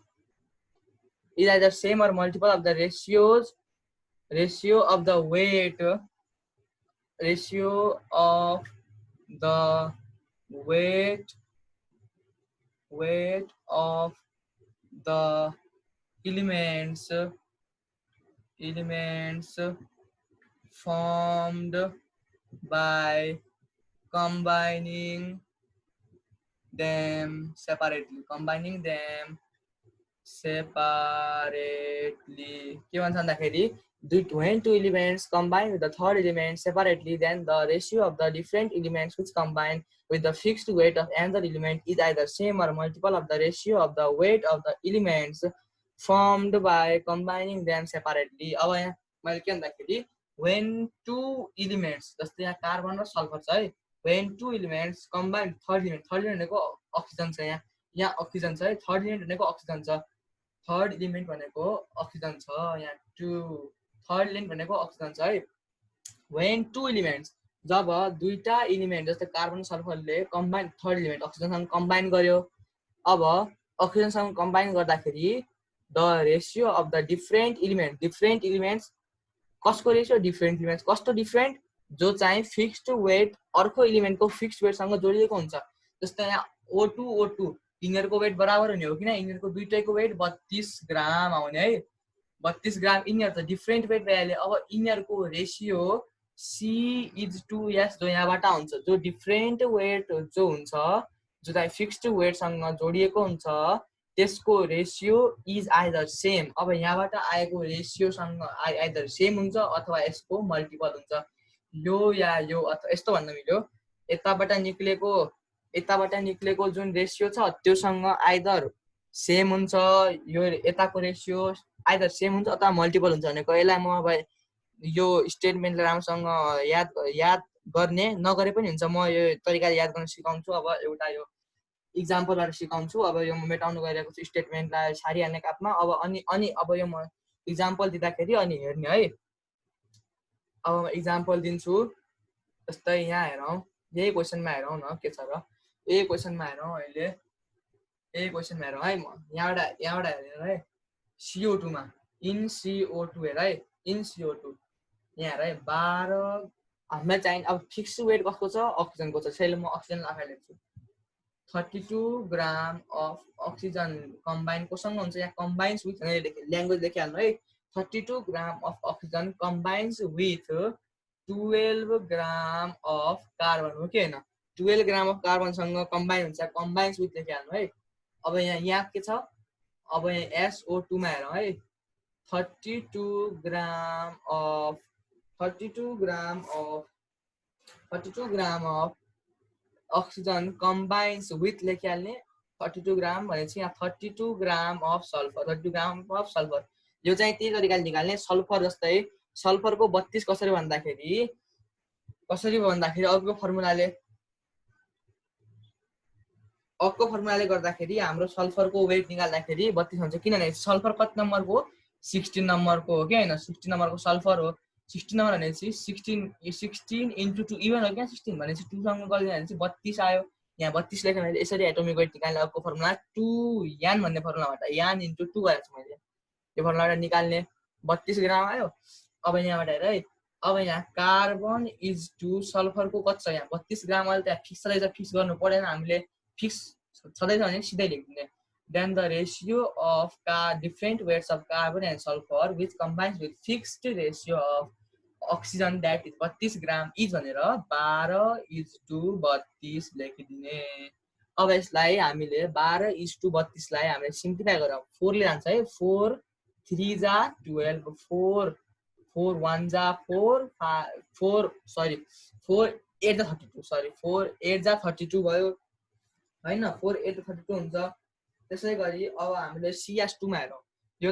is either same or multiple of the ratio of the weight of the elements formed by combining them separately के भन्छ भन्दाखेरि when two elements combine with the third element separately, then the ratio of the different elements which combine with the fixed weight of another element is either same or multiple of the ratio of the weight of the elements formed by combining them separately. अब यहाँ मैले के भन्दाखेरि when two elements जस्तै यहाँ carbon र sulphur छ है, when two elements combine third element भनेको अक्सिजन छ, यहाँ अक्सिजन छ है, थर्ड एलिमेन्ट भनेको अक्सिजन छ, थर्ड एलिमेन्ट भनेको अक्सिजन छ, यहाँ थर्ड एलिमेन्ट भनेको अक्सिजन छ है। when two elements जब दुईटा एलिमेन्ट जस्तै कार्बन सल्फरले कम्बाइन थर्ड एलिमेन्ट अक्सिजनसँग कम्बाइन गर्यो, अब अक्सिजनसँग कम्बाइन गर्दाखेरि the ratio of the different elements कसको रेशियो डिफरेन्ट एलिमेन्ट्स कस्तो डिफरेन्ट जो चाहिँ फिक्स्ड वेट अर्को एलिमेन्टको फिक्स्ड वेटसँग जोडिएको हुन्छ। जस्तै यहाँ O2 यिनीहरूको वेट बराबर हुने हो किन, यिनीहरूको दुईटैको वेट 32 ग्राम आउने है, 32 ग्राम, यिनीहरू त डिफरेन्ट वेट भइहाल्यो। अब यिनीहरूको रेशियो C:S जो यहाँबाट हुन्छ, जो डिफरेन्ट वेट जो हुन्छ, जो चाहिँ फिक्स्ड वेटसँग जोडिएको हुन्छ, त्यसको रेशियो इज आइदर सेम। अब यहाँबाट आएको रेशियोसँग आइदर सेम हुन्छ अथवा यसको मल्टिपल हुन्छ, यो या यो अथवा यस्तो भन्न मिल्यो, यताबाट निक्लेको जुन रेशियो छ त्योसँग आइदर सेम हुन्छ, यो यताको रेशियो आइदर सेम हुन्छ अथवा मल्टिपल हुन्छ भनेको। यसलाई म अब यो स्टेटमेन्टलाई राम्रोसँग याद गर्ने नगरे पनि हुन्छ, म यो तरिकाले याद गर्न सिकाउँछु। अब एउटा यो इक्जाम्पलबाट सिकाउँछु। अब यो म मेटाउनु गइरहेको छु स्टेटमेन्टलाई सारिहाल्ने कापमा। अब अनि अब यो म इक्जाम्पल दिँदाखेरि अनि हेर्ने है। अब म इक्जाम्पल दिन्छु, जस्तै यहाँ हेरौँ, यही क्वेसनमा हेरौँ न के छ र, यही क्वेसनमा हेरौँ अहिले, यही क्वेसनमा हेरौँ है, म यहाँबाट हेरेर है, CO2 मा इन CO2 हेर है, इन CO2 यहाँ हेर है, 12 हामीलाई चाहिने अब फिक्स्ड वेट कसको छ, अक्सिजनको छ, त्यसैले म अक्सिजन आफै लेख्छु। 32 ग्राम अफ अक्सिजन कम्बाइन कोसँग हुन्छ, यहाँ कम्बाइन्स विथ ल्याङ्ग्वेज लेखिहाल्नु है, 32 gram of oxygen combines with 12 gram of carbon हो कि होइन, 12 ग्राम अफ कार्बनसँग कम्बाइन हुन्छ, कम्बाइन्स विथ लेखिहाल्नु है। अब यहाँ के छ, अब यहाँ SO2 मा हेरौँ है, 32 gram of oxygen combines with लेखिहाल्ने, 32 ग्राम भनेपछि यहाँ 32 ग्राम अफ सल्फर, यो चाहिँ त्यही तरिकाले निकाल्ने। सल्फर जस्तै सल्फरको 32 कसरी भन्दाखेरि अर्को फर्मुलाले गर्दाखेरि हाम्रो सल्फरको वेट निकाल्दाखेरि 32 हुन्छ, किनभने सल्फर कति नम्बरको, 16 नम्बरको हो कि होइन, 16 नम्बरको सल्फर हो। 16 नम्बर भनेपछि 16 इन्टु 2 इभन हो क्या, 16 भनेपछि 2 सँग गरिदियो भनेपछि 32 आयो, यहाँ 32 लेख्यो भने यसरी एटोमिक वेट निकाल्ने। अर्को फर्मुला 2N भन्ने फर्मुलाबाट N इन्टु 2 गरेको छु मैले, यो फर्मुलाबाट निकाल्ने, 32 ग्राम आयो। अब यहाँबाट हेर है, अब यहाँ कार्बन इज टु सल्फरको कति छ, यहाँ 32 ग्राम, अहिले त्यहाँ फिक्स छँदैछ, फिक्स गर्नु परेन हामीले, फिक्स छँदैछ भने सिधै लेखिदिने। Then the ratio of different weights of carbon and sulphur which combines with fixed ratio of oxygen that is 32 gram is भनेर 12:32 लेखिदिने। अब यसलाई हामीले 12:32 लाई हामीले सिम्प्लिफाई गरौँ, 4 ले जान्छ है, 4 3 जा 12, 4 1 जा 4 4 सरी 4 8 जा 32 सरी 4 8 जा 32 भयो हैन 4 8 जा 32 हुन्छ। त्यसै गरी अब हामीले CS2 मा हेरौँ। यो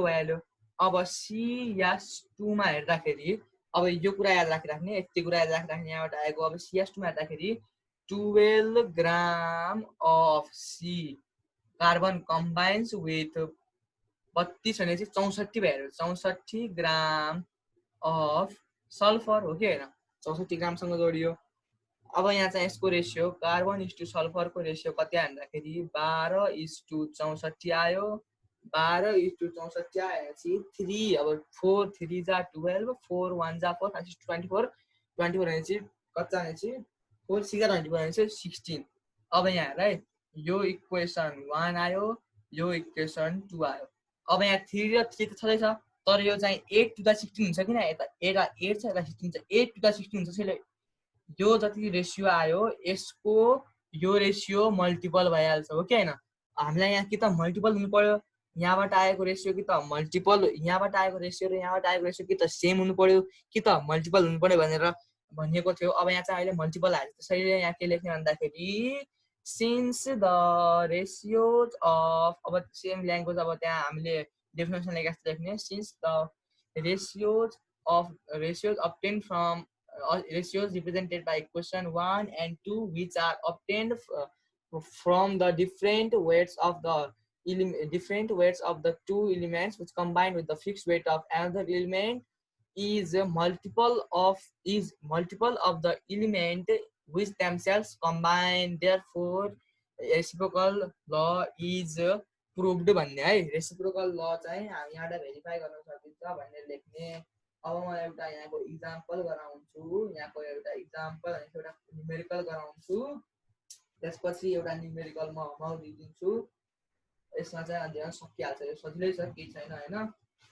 भइहाल्यो। अब CS2 मा हेर्दाखेरि अब यो कुरा याद राखिराख्ने, यति कुरा याद राखिराख्ने यहाँबाट आएको। अब CS2 मा हेर्दाखेरि 12 gram of C carbon combines with 32 भनेपछि 64 भइहाल्यो। 64 ग्राम अफ सल्फर हो कि होइन, 64 ग्रामसँग जोडियो। अब यहाँ चाहिँ यसको रेसियो कार्बन इस टु सल्फरको रेसियो कति भन्दाखेरि 12:64 आयो। 12:64 आएपछि 3 अब 4 3 जा 12 4 1 जा 4 5 6 24 24 भनेपछि कति भनेपछि 4 6 जा 24 भनेपछि 16। अब यहाँ हेर है, यो इक्वेसन 1 आयो, यो इक्वेसन 2 आयो। अब यहाँ 3 र 3 त छँदैछ, तर यो चाहिँ 8 टु द 16 हुन्छ किन, यता 8 छ यता 16 छ, 8 टु द 16 हुन्छ। त्यसैले यो जति रेसियो आयो यसको यो रेसियो मल्टिपल भइहाल्छ हो कि होइन। हामीलाई यहाँ कि त मल्टिपल हुनु पर्यो, यहाँबाट आएको रेसियो कि त मल्टिपल, यहाँबाट आएको रेसियो र यहाँबाट आएको रेसियो कि त सेम हुनु पर्यो कि त मल्टिपल हुनु पर्यो भनेर भनिएको थियो। अब यहाँ चाहिँ अहिले मल्टिपल आयो। त्यसैले यहाँ के लेख्ने भन्दाखेरि सिन्स द रेसियोज अफ, अब सेम ल्याङ्ग्वेज अब त्यहाँ हामीले डेफिनेसन लेखेको जस्तो लेख्ने, since the ratios obtained from ratios represented by equation 1 and 2 which are obtained from the different weights of the two elements which combined with the fixed weight of another element is multiple of the element which themselves combine. Therefore reciprocal law is proved भन्ने है। Reciprocal ल चाहिँ हामी यहाँबाट verify गर्न सकिन्छ भनेर लेख्ने। अब म एउटा यहाँको इक्जाम्पल गराउँछु, यहाँको एउटा इक्जाम्पल अनि एउटा न्युमेरिकल गराउँछु, त्यसपछि एउटा न्युमेरिकल म दिन्छु। यसमा चाहिँ अन्त सकिहाल्छ, यो सजिलै छ, केही छैन हैन,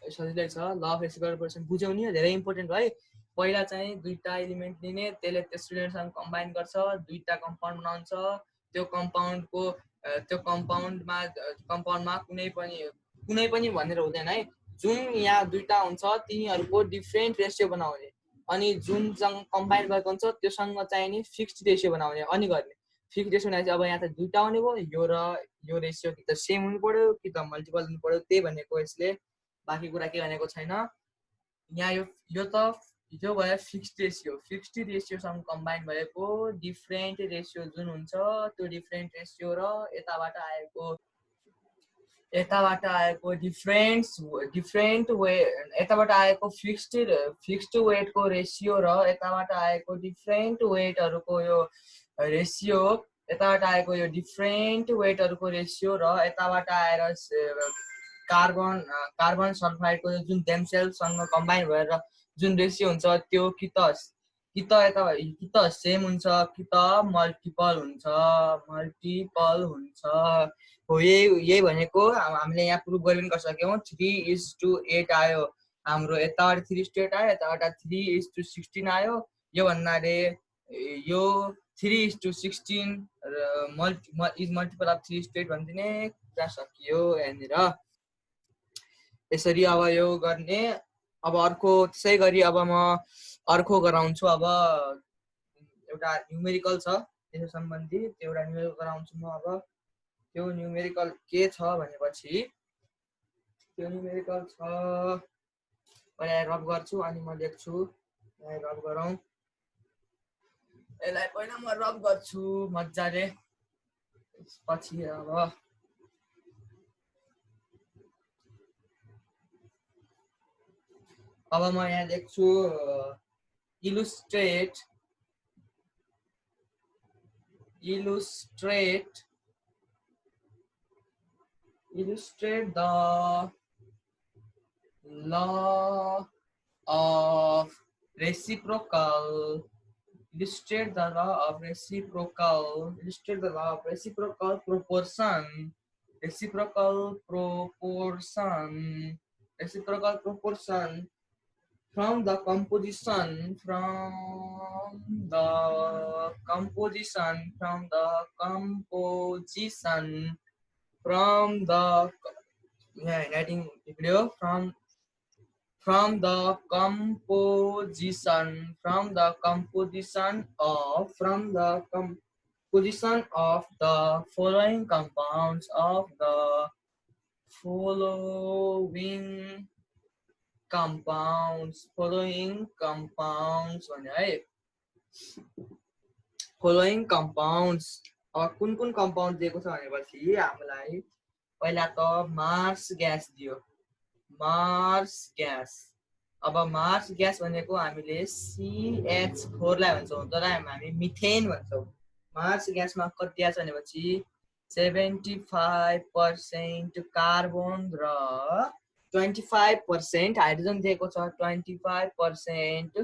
यो सजिलै छ। ल अफ रेसिप्रोकल बुझ्यौ नि, धेरै इम्पोर्टेन्ट है। पहिला चाहिँ दुईटा एलिमेन्ट लिने, त्यसले तेस्रो एलिमेन्टसँग कम्बाइन गर्छ, दुईटा कम्पाउन्ड बनाउँछ। त्यो कम्पाउन्डमा कुनै पनि भनेर हुँदैन है, जुन यहाँ दुईटा हुन्छ तिनीहरूको डिफ्रेन्ट रेसियो बनाउने, अनि जुनसँग कम्बाइन गरेको हुन्छ त्योसँग चाहिँ नि फिक्स्ड रेसियो बनाउने अनि गर्ने। फिक्स्ड रेसियो भनेपछि अब यहाँ त दुईटा आउने भयो, यो र यो रेसियो कि त सेम हुनु पर्यो कि त मल्टिपल हुनु पर्यो, त्यही भनेको यसले। बाँकी कुरा के भनेको छैन यहाँ। यो भयो फिक्स्ड रेसियोसँग कम्बाइन भएको डिफ्रेन्ट रेसियो जुन हुन्छ त्यो डिफ्रेन्ट रेसियो र यताबाट आएको डिफ्रेन्ट वे, यताबाट आएको फिक्स्ड वेटको रेसियो र यताबाट आएको डिफ्रेन्ट वेटहरूको यो रेसियो, यताबाट आएको यो डिफ्रेन्ट वेटहरूको रेसियो र यताबाट आएर कार्बन सल्फाइडको जुन देमसेल्फसँग कम्बाइन भएर जुन रेसियो हुन्छ त्यो कि त सेम हुन्छ कि त मल्टिपल हुन्छ हो। यही भनेको हामीले यहाँ प्रुभ गरि पनि गरिसक्यौँ। 3:8 आयो हाम्रो, यताबाट 3:8 आयो, यताबाट 3:16 आयो। यो भन्नाले यो 3:16 इज मल्टिपल अफ 3:8 भनिदिने कुरा सकियो यहाँनिर। यसरी अब यो गर्ने। अब अर्को त्यसै गरी अब म अर्को गराउँछु। अब एउटा न्युमेरिकल छ त्यसो सम्बन्धी, त्यो एउटा न्युमेरिकल गराउँछु म। अब त्यो न्युमेरिकल के छ भनेपछि, त्यो न्युमेरिकल छ, पहिला रब गर्छु अनि म लेख्छु। यसलाई रब गरौँ, यसलाई पहिला म रब गर्छु मजाले, त्यसपछि अब म यहाँ लेख्छु illustrate the law of reciprocal proportion from the composition from the composition of the following compounds भने है following compounds अब कुन compound दिएको छ भनेपछि हामीलाई पहिला त मार्स ग्यास दियो मार्स ग्यास अब मार्स ग्यास भनेको हामीले CH4 लाई भन्छौं तर हामी मिथेन भन्छौं मार्स ग्यासमा कति छ भनेपछि 75% कार्बन र 25% हाइड्रोजन दिएको छ 25%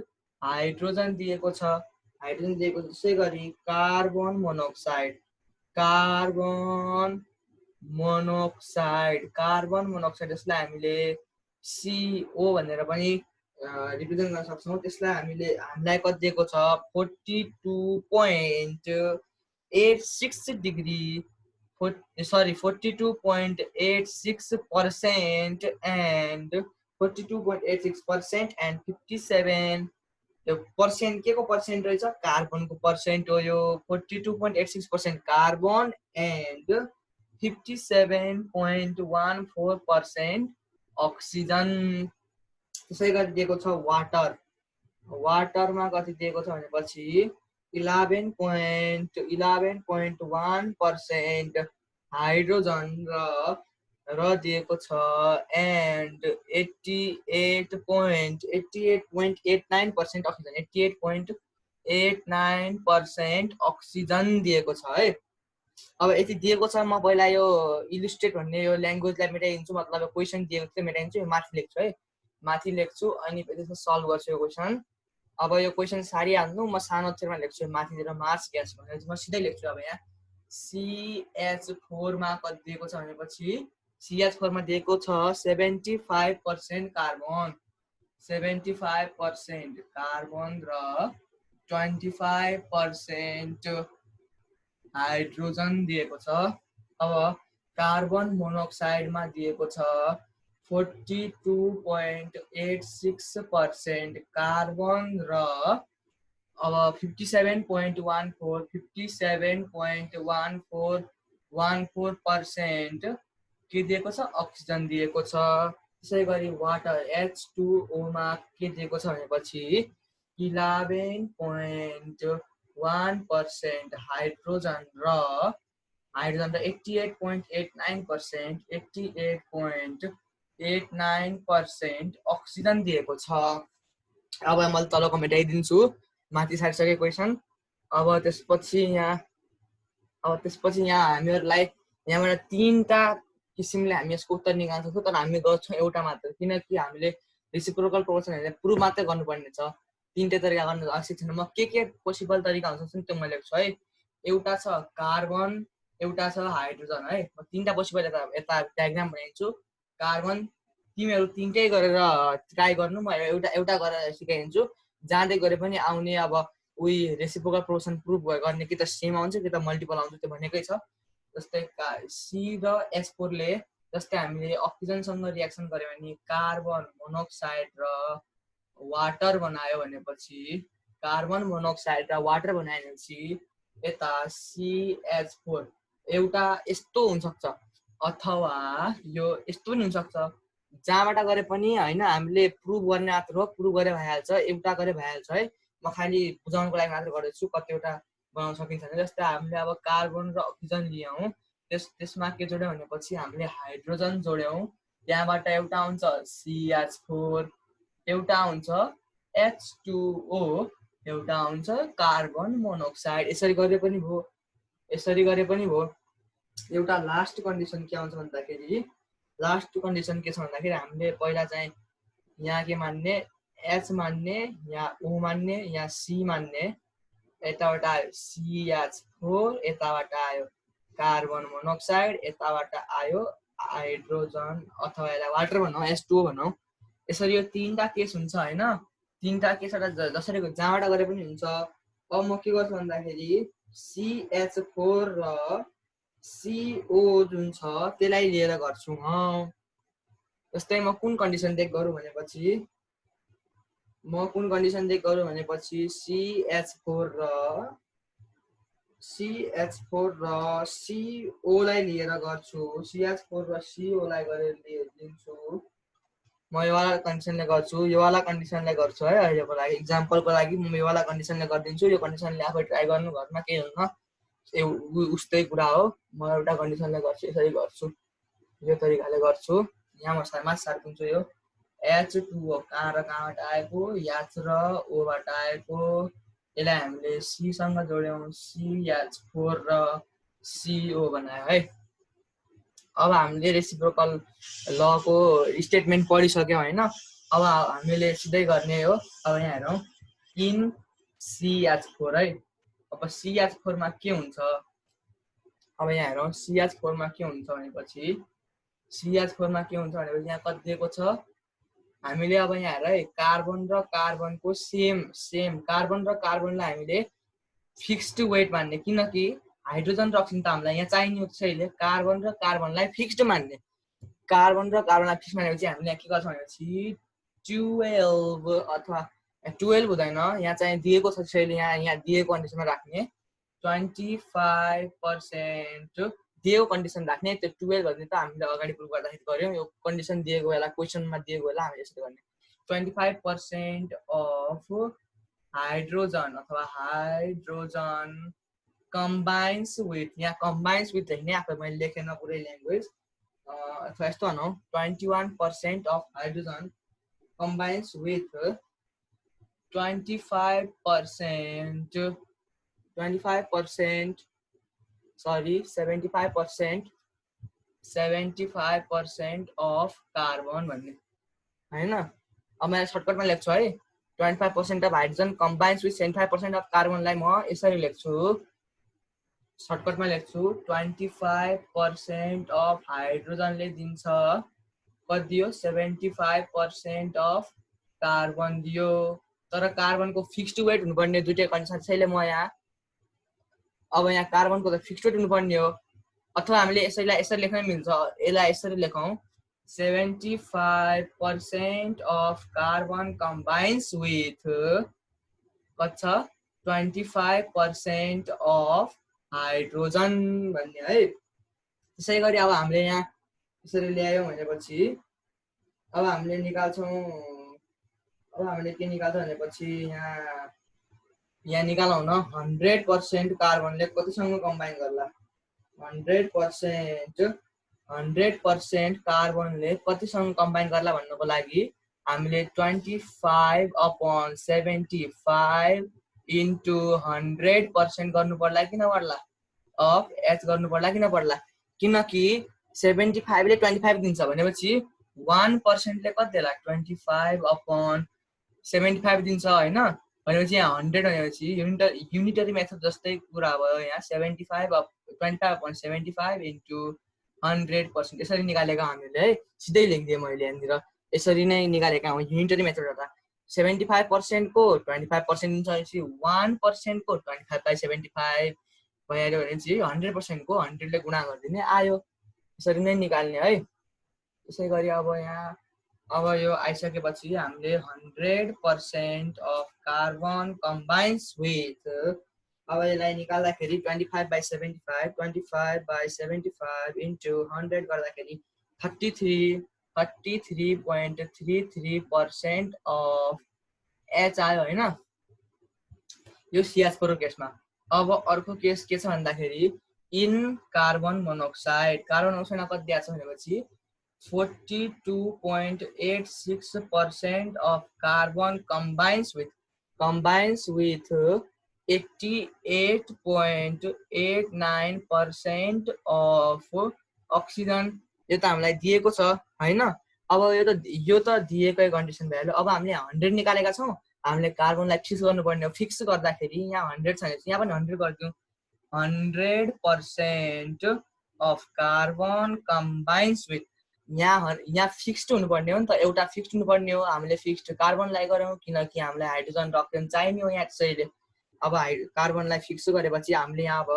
हाइड्रोजन दिएको छ त्यसै गरी कार्बन मोनोक्साइड यसलाई हामीले CO भनेर पनि रिप्रेजेन्ट गर्न सक्छौं त्यसलाई हामीलाई कति दिएको छ 42.86 डिग्री 42.86% and 42.86% and 57 यो पर्सेन्ट के को पर्सेन्ट रहेछ कार्बन को पर्सेन्ट हो यो 42.86% कार्बन एन्ड 57.14% अक्सिजन त्यसै गरी दिएको छ वाटरमा कति दिएको छ भनेपछि 11.1% हाइड्रोजन र दिएको छ एन्ड 88.89% अक्सिजन 88.89% अक्सिजन दिएको छ है अब यति दिएको छ म पहिला यो इलस्ट्रेट भन्ने यो ल्याङ्ग्वेजलाई मेटाइदिन्छु मतलब यो क्वेशन दिएको थियो मेटाइदिन्छु यो माथि लेख्छु अनि त्यसमा सल्भ गर्छु यो क्वेशन अब यो क्वेशन सारिहाल्नु म सानो अक्षरमा लेख्छु माथितिर मार्स ग्यास भनेर म सिधै लेख्छु अब यहाँ CH4 मा कति दिएको छ भनेपछि CH4 मा दिएको छ 75% कार्बन र 25% हाइड्रोजन दिएको छ अब कार्बन मोनोक्साइड मा दिएको छ 42.86% कार्बन र अब 57.14% के दिएको छ अक्सिजन दिएको छ त्यसै गरी वाटर H2O मा के दिएको छ भनेपछि 11.1% हाइड्रोजन र 88.89% अक्सिजन दिएको छ अब मैले तलको मेटाइदिन्छु माथि सारिसके क्वेशन अब त्यसपछि यहाँ हामीहरुलाई यहाँबाट तीनटा किसिमले हामी यसको उत्तर निकाल्न सक्छौं तर हामी गर्छौं एउटा मात्र किनकि हामीले रेसिप्रोकल प्रोपोर्सनहरुले प्रुभ मात्र गर्नुपर्ने छ तीनटै तरिका गर्न आवश्यक छैन म के पोसिबल तरिका हुन्छ त्यो मैले लेख्छु है एउटा छ कार्बन एउटा छ हाइड्रोजन है म तीनटा पोसिबल यता डायग्राम बनाइदिन्छु कार्बन तिमीहरु तीनटै गरेर ट्राई गर्नु म एउटा गरेर सिकाइदिन्छु जाँदै गरे पनि आउने अब उही रेसिप्रोकल प्रोपोर्सन प्रुभ गर्ने कि त सेम आउँछ कि त मल्टिपल आउँछ त्यो भनेकै छ जस्तै C र H4 ले जस्तै हामीले अक्सिजनसँग रिएक्सन गर्यो भने कार्बन मोनोक्साइड र वाटर बनायो भनेपछि कार्बन मोनोक्साइड र वाटर बनाएपछि यता CH4 एउटा यस्तो हुन सक्छ अथवा यो यस्तो पनि हुन सक्छ जहाँबाट गरे पनि हैन हामीले प्रुभ गर्ने मात्र हो प्रुभ गरे भइहाल्छ एउटा गरे भइहाल्छ है म खाली बुझाउनको लागि मात्र गर्दैछु कतिवटा बनाउन सकिन्छ भने जस्तै हामीले अब कार्बन र अक्सिजन लियौं त्यसमा के जोड्यौं भनेपछि हामीले हाइड्रोजन जोड्यौं त्यहाँबाट एउटा हुन्छ CH4 एउटा हुन्छ H2O एउटा हुन्छ कार्बन मोनोक्साइड यसरी गरे पनि भो एउटा लास्ट कन्डिसन के आउँछ भन्दाखेरि हामीले पहिला चाहिँ यहाँ के मान्ने H मान्ने यहाँ O मान्ने यहाँ C मान्ने यताबाट आयो CH4 यताबाट आयो कार्बन मोनोक्साइड यताबाट आयो हाइड्रोजन अथवा यसलाई वाटर भनौं H2O भनौं यसरी यो तीनटा केस हुन्छ हैन तीनटा केसबाट जसरी जहाँबाट गरे पनि हुन्छ अब म के गर्छु भन्दाखेरि CH4 र CO जुन छ त्यसलाई लिएर गर्छु जस्तै म कुन कन्डिसन टेक गरौँ भनेपछि म कुन कन्डिसन चाहिँ गरौँ भनेपछि CH4 र CO लाई लिएर गर्छु CH4 र CO लाई गरेर लिन्छु म यो वाला कन्डिसनले गर्छु यो वाला कन्डिसनले गर्छु है अहिलेको लागि एक्जाम्पलको लागि म यो वाला कन्डिसनले गरिदिन्छु यो कन्डिसनले आफै ट्राई गर्नु घरमा केही हुन्न उस्तै कुरा हो म एउटा कन्डिसनले गर्छु यसरी गर्छु यो तरिकाले गर्छु यहाँ म माथि सार्दिन्छु यो H2O कहाँ र कहाँबाट आएको H र O बाट आएको यसलाई हामीले C सँग जोड्यौं CH4 र CO बनायो है अब हामीले रेसिप्रोकल लको स्टेटमेन्ट पढिसक्यौं हैन अब हामीले सिधै गर्ने हो अब यहाँ हेरौं इन CH4 है अब CH4 मा के हुन्छ अब यहाँ हेरौं CH4 मा के हुन्छ भनेपछि CH4 मा के हुन्छ भनेपछि यहाँ कति दिएको छ हामीले अब यहाँ हेर है कार्बन र कार्बनको सेम कार्बन र कार्बनलाई हामीले फिक्स्ड वेट मान्ने किनकि हाइड्रोजन र अक्सिजन त हामीलाई यहाँ चाहिने हो त्यसैले कार्बन र कार्बनलाई फिक्स्ड मान्ने कार्बन र कार्बनलाई फिक्स्ड मानेपछि हामीले यहाँ के गर्छौं भनेपछि 12 अथवा 12 हुँदैन यहाँ चाहिँ दिएको छ त्यसैले यहाँ दिएको कन्डिसनमा राख्ने 25% दिएको कन्डिसन राख्ने त्यो 12 भन्ने त हामीले अगाडि प्रुभ गर्दाखेरि गर्यौं यो कन्डिसन दिएको बेला क्वेशनमा दिएको बेला हामीले यसरी गर्ने 25% अफ हाइड्रोजन अथवा हाइड्रोजन combines with यहाँ combines with हैन आफै मैले लेखेन पुरै ल्याङ्ग्वेज अथवा यस्तो भनौं 21% of hydrogen combines with 25% sorry 75% of carbon भन्ने हैन अब मैले सर्टकटमा लेख्छु है 25% of hydrogen combines with 75% of carbon लाई म यसरी लेख्छु सर्टकटमा लेख्छु 25% of हाइड्रोजन ले दिन्छ कति दियो 75% of कार्बन दियो तर कार्बनको फिक्स्ड वेट हुनुपर्ने दुईटै कन्डिसन छैले म यहाँ अब यहाँ कार्बनको त फिक्स्ड वेट हुनुपर्ने हो अथवा हामीले यसरी लेख्न मिल्छ यसलाई यसरी लेखौं 75% of carbon combines with कति छ 25% of हाइड्रोजन भन्ने है त्यसैगरी अब हामीले यहाँ यसरी ल्यायौं भनेपछि अब हामीले निकाल्छौं अब हामीले के निकाल्छौं भनेपछि यहाँ निकालौं न 100% कार्बनले कतिसँग कम्बाइन गर्ला 100% कार्बनले कतिसँग कम्बाइन गर्ला भन्नको लागि हामीले 25/75 into 100% गर्नु पर्ला कि नपर्ला अफ H गर्नु पर्ला कि नपर्ला किनकि 75 ले 25 दिन्छ भनेपछि 1% ले कति देला 25/75 दिन्छ हैन भनेपछि यहाँ 100 भनेपछि युनिटरी मेथड जस्तै कुरा भयो यहाँ 25/75 into 100% यसरी निकालेका हामीले है सिधै लेख्दिए मैले यहाँनिर यसरी नै निकालेका हौ युनिटरी मेथड होला 75% को 25% दिन्छ भनेपछि 1% को 25/75 भइहाल्यो भनेपछि 100% को 100 ले गुणा गरिदिने आयो यसरी नै निकाल्ने है त्यसै गरी अब यो आइसकेपछि हामीले 100% of carbon combines with अब यसलाई निकाल्दाखेरि 25/75 into 100 गर्दाखेरि 33.33% of H आयो हैन यो CH4 को केसमा अब अर्को केस के छ भन्दाखेरि इन कार्बन मोनोक्साइड कति दिएको छ भनेपछि 42.86% of carbon combines with 88.89% of oxygen यो त हामीलाई दिएको छ हैन अब यो त दिएकै कन्डिसन भइहाल्यो अब हामीले 100 निकालेका छौं हामीले कार्बनलाई फिक्स गर्नुपर्ने हो फिक्स गर्दाखेरि यहाँ 100 छ भने यहाँ पनि 100 गर्दियौ 100% of carbon combines with यहाँ फिक्स्ड हुनुपर्ने हो नि त एउटा फिक्स्ड हुनुपर्ने हो हामीले फिक्स्ड कार्बनलाई गर्यौं किनकि हामीलाई हाइड्रोजन र अक्सिजन चाहिने हो यहाँ त्यसैले अब कार्बनलाई फिक्स गरेपछि हामीले यहाँ अब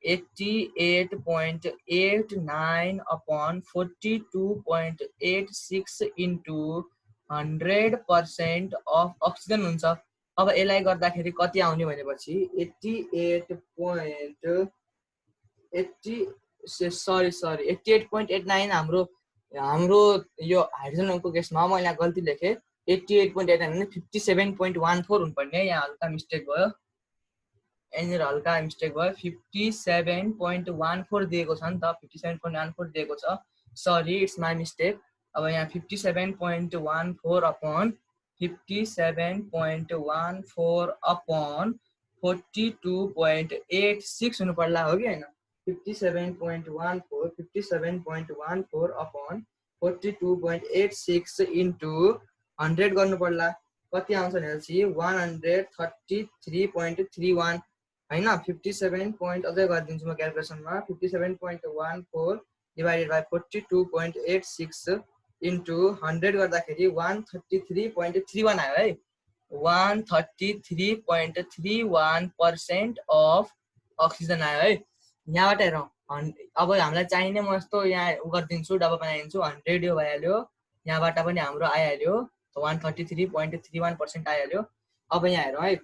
88.89 upon 42.86 into 100% अफ अक्सिजन हुन्छ। अब यसलाई गर्दाखेरि कति आउने भनेपछि 88.89 हाम्रो यो हाइड्रोजनको केसमा मैले यहाँ गल्ती लेखेँ 88.89 भने 57.14 हुनुपर्ने, यहाँ हल्का मिस्टेक भयो, यहाँनिर हल्का मिस्टेक भयो, 57.14 दिएको छ नि त, 57.14 दिएको छ, सरी इट्स माई मिस्टेक। अब यहाँ 57.14 अपॉन 57.14 अपॉन 42.86 हुनु पर्ला, हो कि हैन? 57.14 अपॉन 42.86 इन्टु 100 गर्नु पर्ला, कति आउँछ भनेपछि 133.31 हैन। 57 अझै गरिदिन्छु म क्याल्कुलेसनमा, 57.14 डिवाइडेड बाई 42.86 इन्टु 100 गर्दाखेरि 133.31 आयो है। 133.31% अफ अक्सिजन आयो है। यहाँबाट हेरौँ, अब हामीलाई चाहिने म यस्तो यहाँ गरिदिन्छु, डबल बनाइदिन्छु, 100 यो भइहाल्यो, यहाँबाट पनि हाम्रो आइहाल्यो 133.31% आइहाल्यो। अब यहाँ हेरौँ है,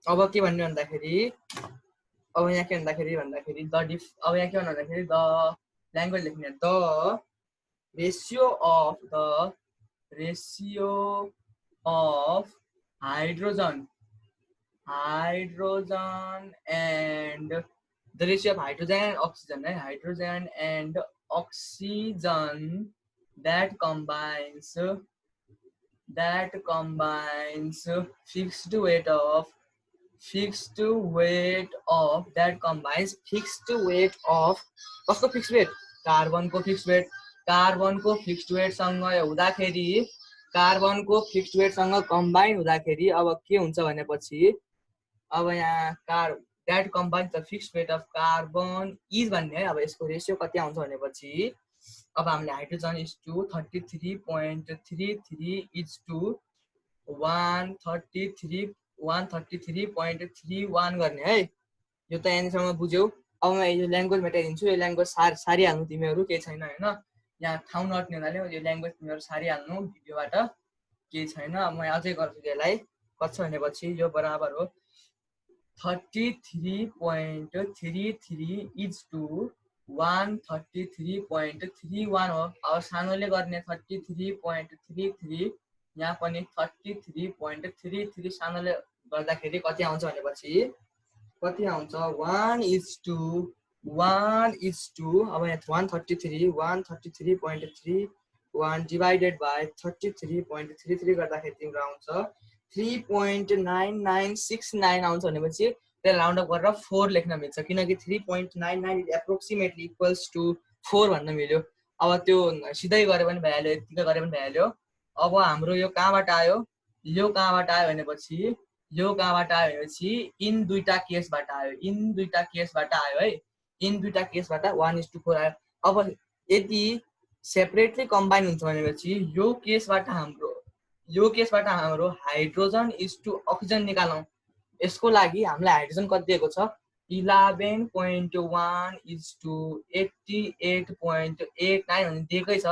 अब के भन्ने भन्दाखेरि अब यहाँ के भन्दाखेरि अब यहाँ के भन्नु भन्दाखेरि द ल्याङ्ग्वेज लेख्ने, the ratio of hydrogen and the ratio of hydrogen and oxygen, right? Hydrogen and oxygen that combines fixed weight of कसको फिक्स्ड वेट? कार्बनको फिक्स्ड वेट। कार्बनको फिक्स्ड वेटसँग हुँदाखेरि कार्बनको फिक्स्ड वेटसँग कम्बाइन हुँदाखेरि अब के हुन्छ भनेपछि अब यहाँ that combines the fixed weight of carbon is भन्ने है। अब यसको रेसियो कति आउँछ भनेपछि अब हामीले hydrogen is to 33.33 is to 133.31 गर्ने है। यो त यहाँसम्म बुझ्यौ। अब म यो ल्याङ्ग्वेज मेटाइदिन्छु, यो ल्याङ्ग्वेज सारिहाल्नु तिमीहरू, केही छैन हैन। यहाँ ठाउँ नट्ने हुनाले यो ल्याङ्ग्वेज तिमीहरू सारिहाल्नु भिडियोबाट, केही छैन। अब म अझै गर्छु यसलाई, कति छ भनेपछि यो बराबर हो 33.33 इज टु 133.31 हो। अब सानोले गर्ने 33.33, यहाँ पनि 33.33 सानोले गर्दाखेरि कति आउँछ भनेपछि कति आउँछ 1 इज टु अब यहाँ 133.31 डिवाइडेड बाई 33.33 गर्दाखेरि तिम्रो आउँछ 3.9969 आउँछ भनेपछि त्यसलाई राउन्ड अप गरेर 4 लेख्न मिल्छ, किनकि 3.99 एप्रोक्सिमेटली इक्वल्स टु 4 भन्न मिल्यो। अब त्यो सिधै गरे पनि भइहाल्यो, यतिकै गरे पनि भइहाल्यो। अब हाम्रो यो कहाँबाट आयो भनेपछि इन दुईटा केसबाट आयो, इन दुईटा केसबाट 1:4 आयो। अब यदि सेपरेटली कम्बाइन हुन्छ भनेपछि यो केसबाट हाम्रो हाइड्रोजन इज टु अक्सिजन निकालौँ। यसको लागि हामीलाई हाइड्रोजन कति दिएको छ 11.1 इज टु 88.89 भन्ने दिएकै छ।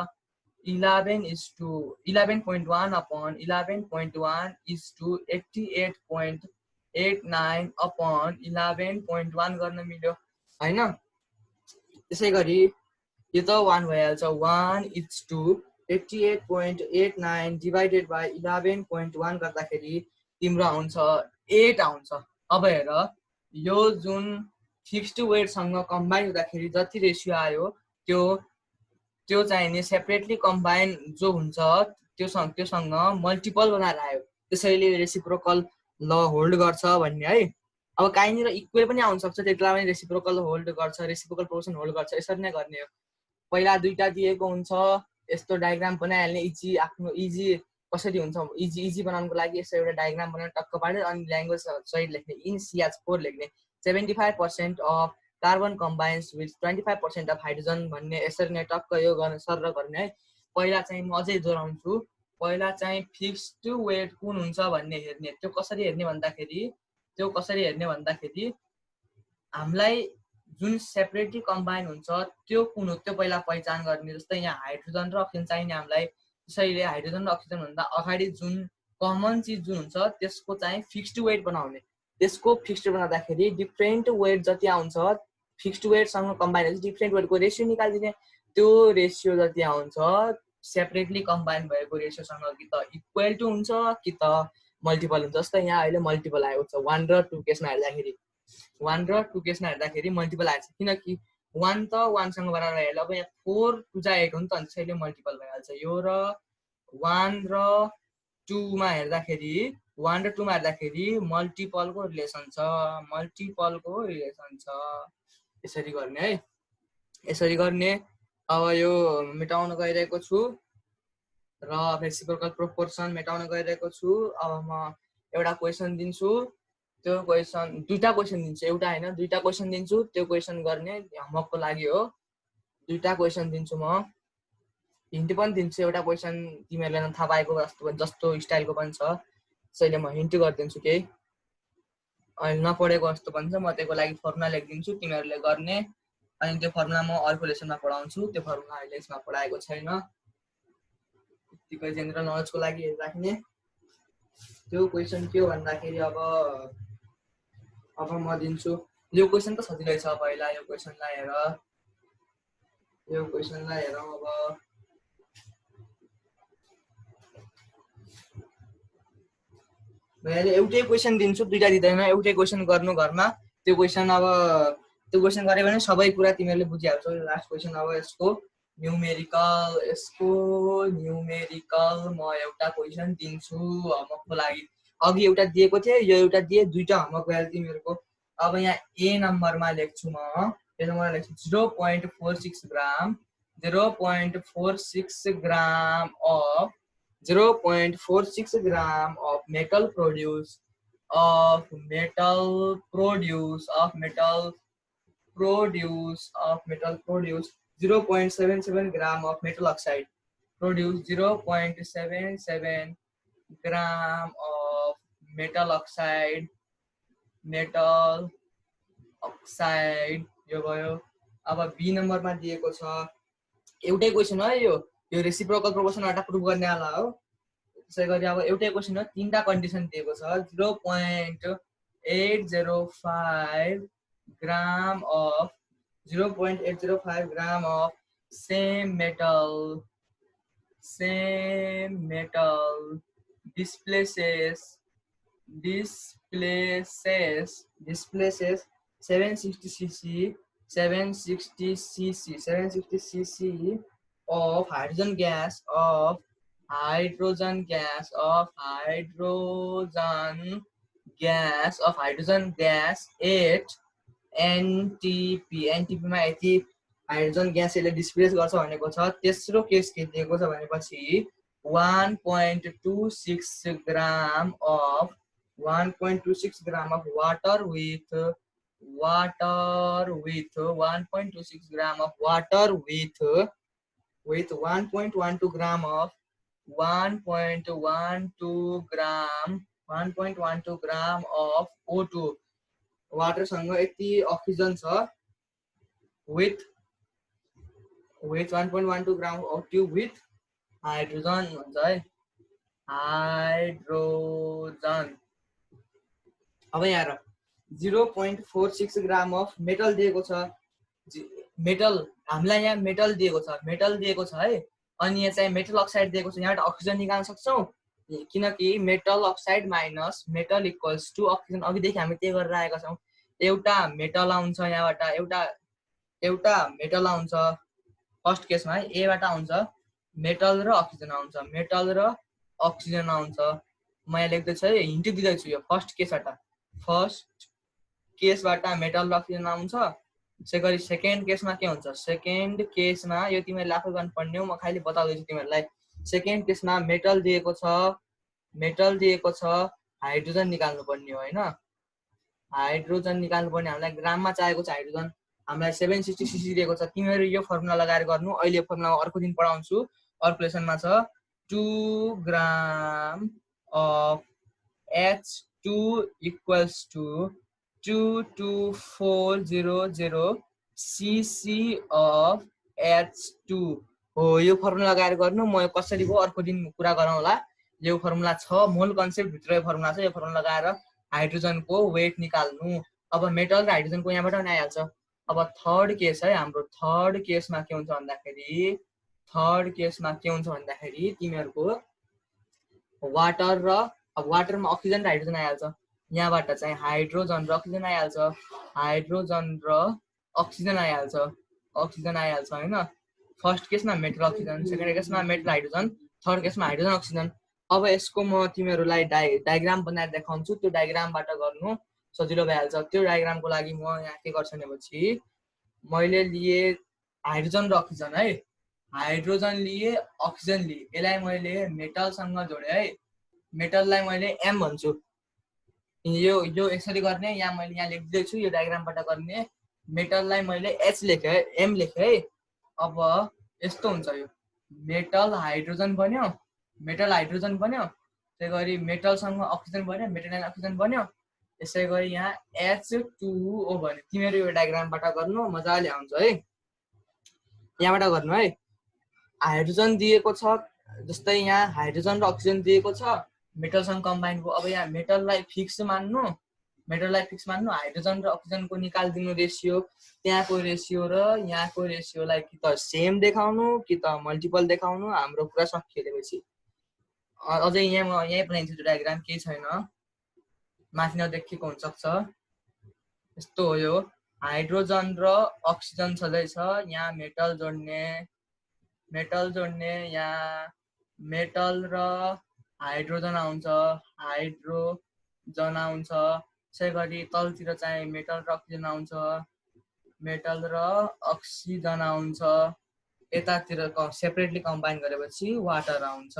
11.1 अपॉन 11.1 इज टु 88.89 अपॉन 11.1 गर्न मिल्यो हैन। त्यसै गरी यो त 1 भइहाल्छ, 1 इज टु 88.89 डिवाइडेड बाई 11.1 गर्दाखेरि तिम्रो आउँछ 8 आउँछ। अब हेर, यो जुन फिक्स्ड वेटसँग कम्बाइन हुँदाखेरि जति रेसियो आयो त्यो चाहिने सेपरेटली कम्बाइन जो हुन्छ त्योसँग मल्टिपल बनाएर आयो, त्यसैले रेसिप्रोकल ल होल्ड गर्छ भन्ने है। अब काहीँनिर इक्वल पनि आउन सक्छ, त्यसलाई पनि रेसिप्रोकल होल्ड गर्छ, रेसिप्रोकल प्रोपोर्सन होल्ड गर्छ, यसरी नै गर्ने हो। पहिला दुईटा दिएको हुन्छ, यस्तो डायग्राम बनाइहाल्ने, इजी कसरी हुन्छ इजी बनाउनको लागि यसो एउटा डायग्राम बनाएर टक्क पार्ने, अनि ल्याङ्ग्वेज सहित लेख्ने, इन CH4 लेख्ने, 75% of carbon combines with 25% of hydrogen भन्ने, यसरी नै टक्क यो गर्ने सर गर्ने है। पहिला चाहिँ म अझै दोहोऱ्याउँछु, पहिला चाहिँ फिक्स्ड वेट कुन हुन्छ भन्ने हेर्ने। त्यो कसरी हेर्ने भन्दाखेरि हामीलाई जुन सेपरेटली कम्बाइन हुन्छ त्यो कुन हो त्यो पहिला पहिचान गर्ने। जस्तै यहाँ हाइड्रोजन र अक्सिजन चाहिने हामीलाई त्यसैले हाइड्रोजन र अक्सिजन भन्दा अगाडि जुन कमन चिज जुन हुन्छ त्यसको चाहिँ फिक्स्ड वेट बनाउने, त्यसको फिक्स्ड बनाउँदाखेरि डिफ्रेन्ट वेट जति आउँछ फिक्स्ड वेटसँग कम्बाइन हुन्छ डिफ्रेन्ट वेटको रेसियो निकालिदिने, त्यो रेसियो जति आउँछ सेपरेटली कम्बाइन भएको रेसियोसँग कि त इक्वल टु हुन्छ कि त मल्टिपल हुन्छ। जस्तै यहाँ अहिले मल्टिपल आएको छ 1 र 2 केसमा हेर्दाखेरि, 1 र 2 केसमा हेर्दाखेरि मल्टिपल आएको छ, किनकि 1 त 1 सँग बराबर आइहाल्यो। अब यहाँ 4 2 जा 8 हो नि त, अनि त्यसैले मल्टिपल भइहाल्छ। यो र 1 र 2 मा हेर्दाखेरि 1 र 2 मा हेर्दाखेरि मल्टिपलको रिलेसन छ, मल्टिपलको रिलेसन छ। यसरी गर्ने है, यसरी गर्ने। अब यो मेटाउन गइरहेको छु र रेसिप्रोकल प्रोपोर्सन मेटाउन गइरहेको छु। अब म एउटा क्वेसन दिन्छु, त्यो क्वेसन दुईटा क्वेसन दिन्छु, एउटा हैन दुईटा क्वेसन दिन्छु, त्यो क्वेसन गर्ने होमवर्कको लागि हो। दुईटा क्वेसन दिन्छु म, हिन्ट पनि दिन्छु। एउटा क्वेसन तिमीहरूले थाहा पाएको जस्तो स्टाइलको पनि छ, त्यसैले म हिन्ट गरिदिन्छु केही। अहिले नपढेको जस्तो पनि छ, म त्यसको लागि फर्मुला लेखिदिन्छु, तिमीहरूले गर्ने। अनि त्यो फर्मुला म अर्को लेसनमा पढाउँछु, त्यो फर्मुला अहिले यसमा पढाएको छैन, यतिकै जेनरल नलेजको लागि राख्ने। त्यो क्वेसन के हो भन्दाखेरि अब म दिन्छु। यो क्वेसन त सजिलै छ, पहिला यो क्वेसनलाई हेर, यो क्वेसनलाई हेरौँ। अब मैले एउटै क्वेसन दिन्छु, दुईटा दिँदैन, एउटै क्वेसन गर्नु घरमा। त्यो क्वेसन गरे भने सबै कुरा तिमीहरूले बुझिहाल्छौ। लास्ट क्वेसन अब यसको न्युमेरिकल, म एउटा क्वेसन दिन्छु होमवर्कको लागि। अघि एउटा दिएको थिएँ, यो एउटा दिए, दुईटा होमवर्क भइहाल्यो तिमीहरूको। अब यहाँ ए नम्बरमा लेख्छु म, ए नम्बरमा लेख्छु 0.46 ग्राम, 0.46 ग्राम of 0.46 gram of metal produce, 0.77 gram of metal oxide produce, 0.77 gram of metal oxide यो भयो। अब बी नम्बरमा दिएको छ, एउटै क्वेसन हो यो रेसिप्रोकल प्रोपोर्सनबाट प्रुभ गर्नेवाला हो। त्यसै गरी अब एउटै क्वेसन हो, तीनटा कन्डिसन दिएको छ। 0.805 ग्राम of 0.805 gram of same metal displaces 760 cc of hydrogen gas at NTP मा यति हाइड्रोजन ग्यास यसले डिस्प्लेस गर्छ भनेको छ। तेस्रो केस के दिएको छ भनेपछि 1.26 ग्राम of 1.26 gram of water with 1.26 gram of water with 1.12 gram of 1.12 gram of O2, वाटरसँग यति अक्सिजन छ with 1.12 gram of tube with hydrogen भन्छ है, हाइड्रोजन। अब यहाँ 0.46 ग्राम अफ मेटल दिएको छ, मेटल हामीलाई यहाँ मेटल दिएको छ है। अनि यहाँ चाहिँ मेटल अक्साइड दिएको छ, यहाँबाट अक्सिजन निकाल्न सक्छौँ, किनकि metal oxide minus metal equals to oxygen. अघिदेखि हामी त्यही गरेर आएका छौँ। एउटा मेटल आउँछ यहाँबाट, एउटा मेटल आउँछ फर्स्ट केसमा है, एबाट आउँछ मेटल र अक्सिजन आउँछ, म यहाँ लेख्दैछु है, हिन्ट दिँदैछु। यो फर्स्ट केसबाट मेटल र अक्सिजन आउँछ। त्यसै गरी सेकेन्ड केसमा के हुन्छ, सेकेन्ड केसमा यो तिमीहरूले आफै गर्नुपर्ने हो, म खालि बताउँदैछु तिमीहरूलाई। सेकेन्ड केसमा मेटल दिएको छ, हाइड्रोजन निकाल्नु पर्ने हो होइन, हाइड्रोजन निकाल्नु पर्ने। हामीलाई ग्राममा चाहिएको छ हाइड्रोजन, हामीलाई 760 cc दिएको छ। तिमीहरू यो फर्मुला लगाएर गर्नु, अहिले फर्मुला अर्को दिन पढाउँछु, अर्को लेसनमा छ। 2 gram of H2 equals to 22400 cc of H2 हो यो फर्मुला लगाएर गर्नु म कसरी भयो अर्को दिन कुरा गरौँला यो फर्मुला छ मोल कन्सेप्ट भित्र यो फर्मुला छ यो फर्मुला लगाएर हाइड्रोजनको वेट निकाल्नु अब मेटल र हाइड्रोजनको यहाँबाट पनि आइहाल्छ अब थर्ड केस है हाम्रो थर्ड केसमा के हुन्छ भन्दाखेरि तिमीहरूको वाटर र अब वाटरमा अक्सिजन र हाइड्रोजन आइहाल्छ यहाँबाट चाहिँ हाइड्रोजन र अक्सिजन आइहाल्छ हैन फर्स्ट केसमा मेटल अक्सिजन सेकेन्ड केसमा मेटल हाइड्रोजन थर्ड केसमा हाइड्रोजन अक्सिजन अब यसको म तिमीहरूलाई डायग्राम बनाएर देखाउँछु त्यो डायग्रामबाट गर्नु सजिलो भइहाल्छ त्यो डायग्रामको लागि म यहाँ के गर्छु भनेपछि मैले लिए हाइड्रोजन र अक्सिजन है हाइड्रोजन लिए अक्सिजन लिए यसलाई मैले मेटलसँग जोडेँ है मेटललाई मैले एम भन्छु यो यसरी गर्ने यहाँ मैले यहाँ लेखिदिएको छु यो डायग्रामबाट गर्ने मेटललाई मैले एच लेखेँ है एम लेखेँ है अब यस्तो हुन्छ यो मेटल हाइड्रोजन बन्यो त्यसै गरी मेटलसँग अक्सिजन बन्यो मेटल एन्ड अक्सिजन बन्यो यसै गरी यहाँ H2O भन्यो तिमीहरू यो डायग्रामबाट गर्नु मजाले आउँछ है यहाँबाट गर्नु है हाइड्रोजन दिएको छ जस्तै यहाँ हाइड्रोजन र अक्सिजन दिएको छ मेटलसँग कम्बाइन भयो अब यहाँ मेटललाई फिक्स मान्नु हाइड्रोजन र अक्सिजनको निकालिदिनु रेसियो त्यहाँको रेसियो र यहाँको रेसियोलाई कि त सेम देखाउनु कि त मल्टिपल देखाउनु हाम्रो कुरा सकिएपछि अझै यहाँ म यही बनाइदिन्छु त्यो डायग्राम केही छैन माथि नदेखिएको हुनसक्छ यस्तो हो यो हाइड्रोजन र अक्सिजन छँदैछ यहाँ मेटल जोड्ने यहाँ मेटल र हाइड्रोजन आउँछ त्यसै गरी तलतिर चाहिँ मेटल र अक्सिजन आउँछ यतातिर सेपरेटली कम्बाइन गरेपछि वाटर आउँछ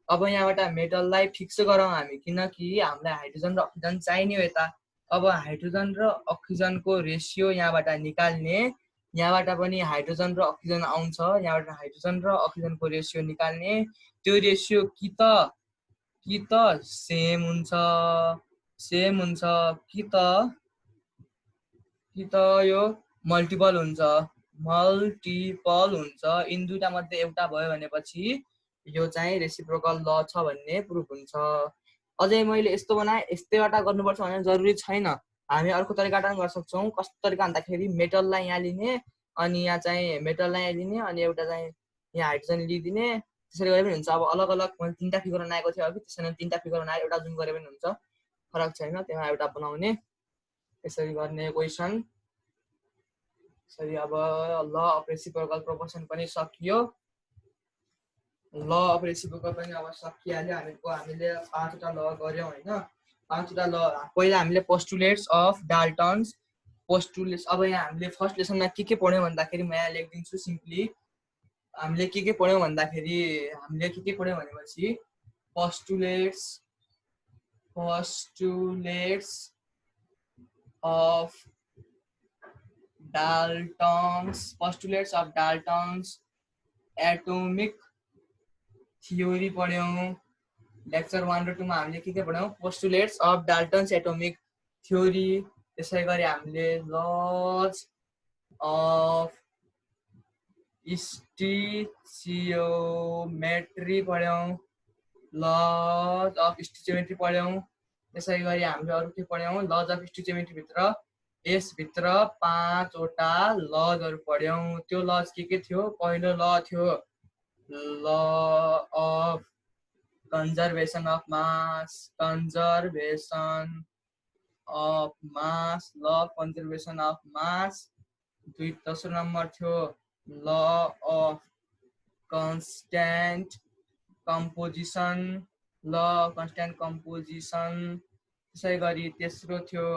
अब यहाँबाट मेटललाई फिक्स गरौँ हामी किनकि हामीलाई हाइड्रोजन र अक्सिजन चाहिने हो यता अब हाइड्रोजन र अक्सिजनको रेसियो यहाँबाट निकाल्ने यहाँबाट पनि हाइड्रोजन र अक्सिजन आउँछ यहाँबाट हाइड्रोजन र अक्सिजनको रेसियो निकाल्ने त्यो रेसियो कि त सेम हुन्छ कि त यो मल्टिपल हुन्छ इन दुईटा मध्ये एउटा भयो भनेपछि यो चाहिँ रेसिप्रोकल ल छ भन्ने प्रुफ हुन्छ अझै मैले यस्तो बनाए यस्तैबाट गर्नुपर्छ भन्ने जरुरी छैन हामी अर्को तरिकाबाट पनि गर्न सक्छौँ कस्तो तरिका भन्दाखेरि मेटललाई यहाँ लिने अनि यहाँ चाहिँ मेटललाई यहाँ लिने अनि एउटा चाहिँ यहाँ हाइड्रोजन लिइदिने त्यसरी गरे पनि हुन्छ अब अलग अलग मैले तीनटा फिगर बनाएको थिएँ अघि त्यसरी तीनटा फिगर बनाएर एउटा जुन गरे पनि हुन्छ फरक छैन त्यसमा एउटा बनाउने यसरी गर्ने क्वेसन यसरी अब ल अफ रेसिप्रोकल प्रोपोर्सन पनि सकियो ल अफ रेसिप्रोकल पनि अब सकिहाल्यो हामीले 5वटा ल गर्यौं हैन 5वटा ल पहिला हामीले पोस्टुलेट्स अफ डाल्टन्स पोस्टुलेट्स अब यहाँ हामीले फर्स्ट लेसनमा के पढ्यौं भन्दाखेरि म यहाँ लेखिदिन्छु सिम्पली हामीले के पढ्यौं भन्दाखेरि हामीले के पढ्यौं भनेपछि postulates of Dalton's atomic theory पढ्यौं लेक्चर 1 र 2 मा हामीले के पढ्यौं postulates of Dalton's atomic theory त्यसै गरी हामीले लज अफ स्टिचियोमेट्री पढ्यौं त्यसै गरी हामीले अरु के पढ्यौं लज अफ स्टिचियोमेट्री भित्र यसभित्र 5वटा लजहरु पढ्यौं त्यो लज के थियो पहिलो ल थियो ल अफ कन्जर्भेसन अफ मास दोस्रो नम्बर थियो ल अफ कन्स्ट्यान्ट कम्पोजिसन त्यसै गरी तेस्रो थियो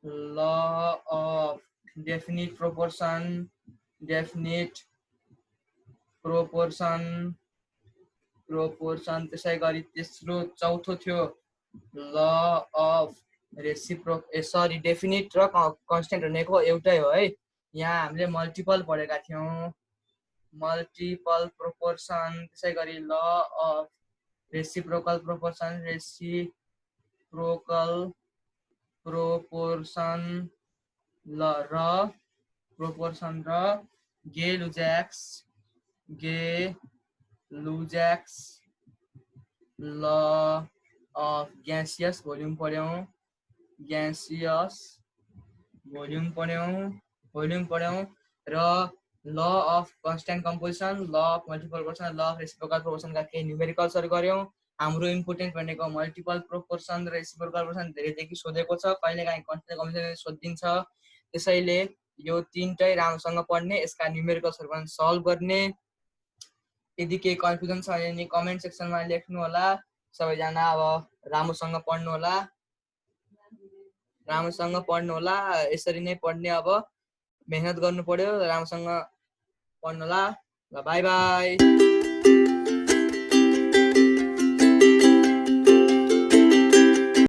ल अफ डेफिनिट प्रोपोर्सन त्यसै गरी चौथो थियो ल अफ डेफिनिट र कन्स्ट्यान्ट भनेको एउटै हो है यहाँ हामीले मल्टिपल पढेका थियौं मल्टिपल प्रोपोर्सन त्यसै गरी ल अफ रेसिप्रोकल प्रोपोर्सन र गेल-लुज्याक्स Gay Lussac's law of gaseous volume पढ्यौं ग्यासियस भोल्युम पढ्यौं र law of constant composition law of multiple proportion law of reciprocal प्रोपोर्सनका केही न्युमेरिकल्सहरु गर्यौं हाम्रो इम्पोर्टेन्ट भनेको मल्टिपल प्रोपोर्सन र रेसिप्रोकल प्रोपोर्सन धेरैदेखि सोधेको छ कहिलेकाहीँ कन्स्ट्यान्ट कम्पोजिसन सोधिन्छ त्यसैले यो तीनटै राम्रोसँग पढ्ने यसका न्युमेरिकल्सहरु पनि सल्भ गर्ने यदि केही कन्फ्युजन छ भने कमेन्ट सेक्सनमा लेख्नु होला सबैजना अब राम्रोसँग पढ्नु होला यसरी नै पढ्ने अब मेहनत गर्नु पर्यो राम्रोसँग पढ्नु होला ल बाइ बाइ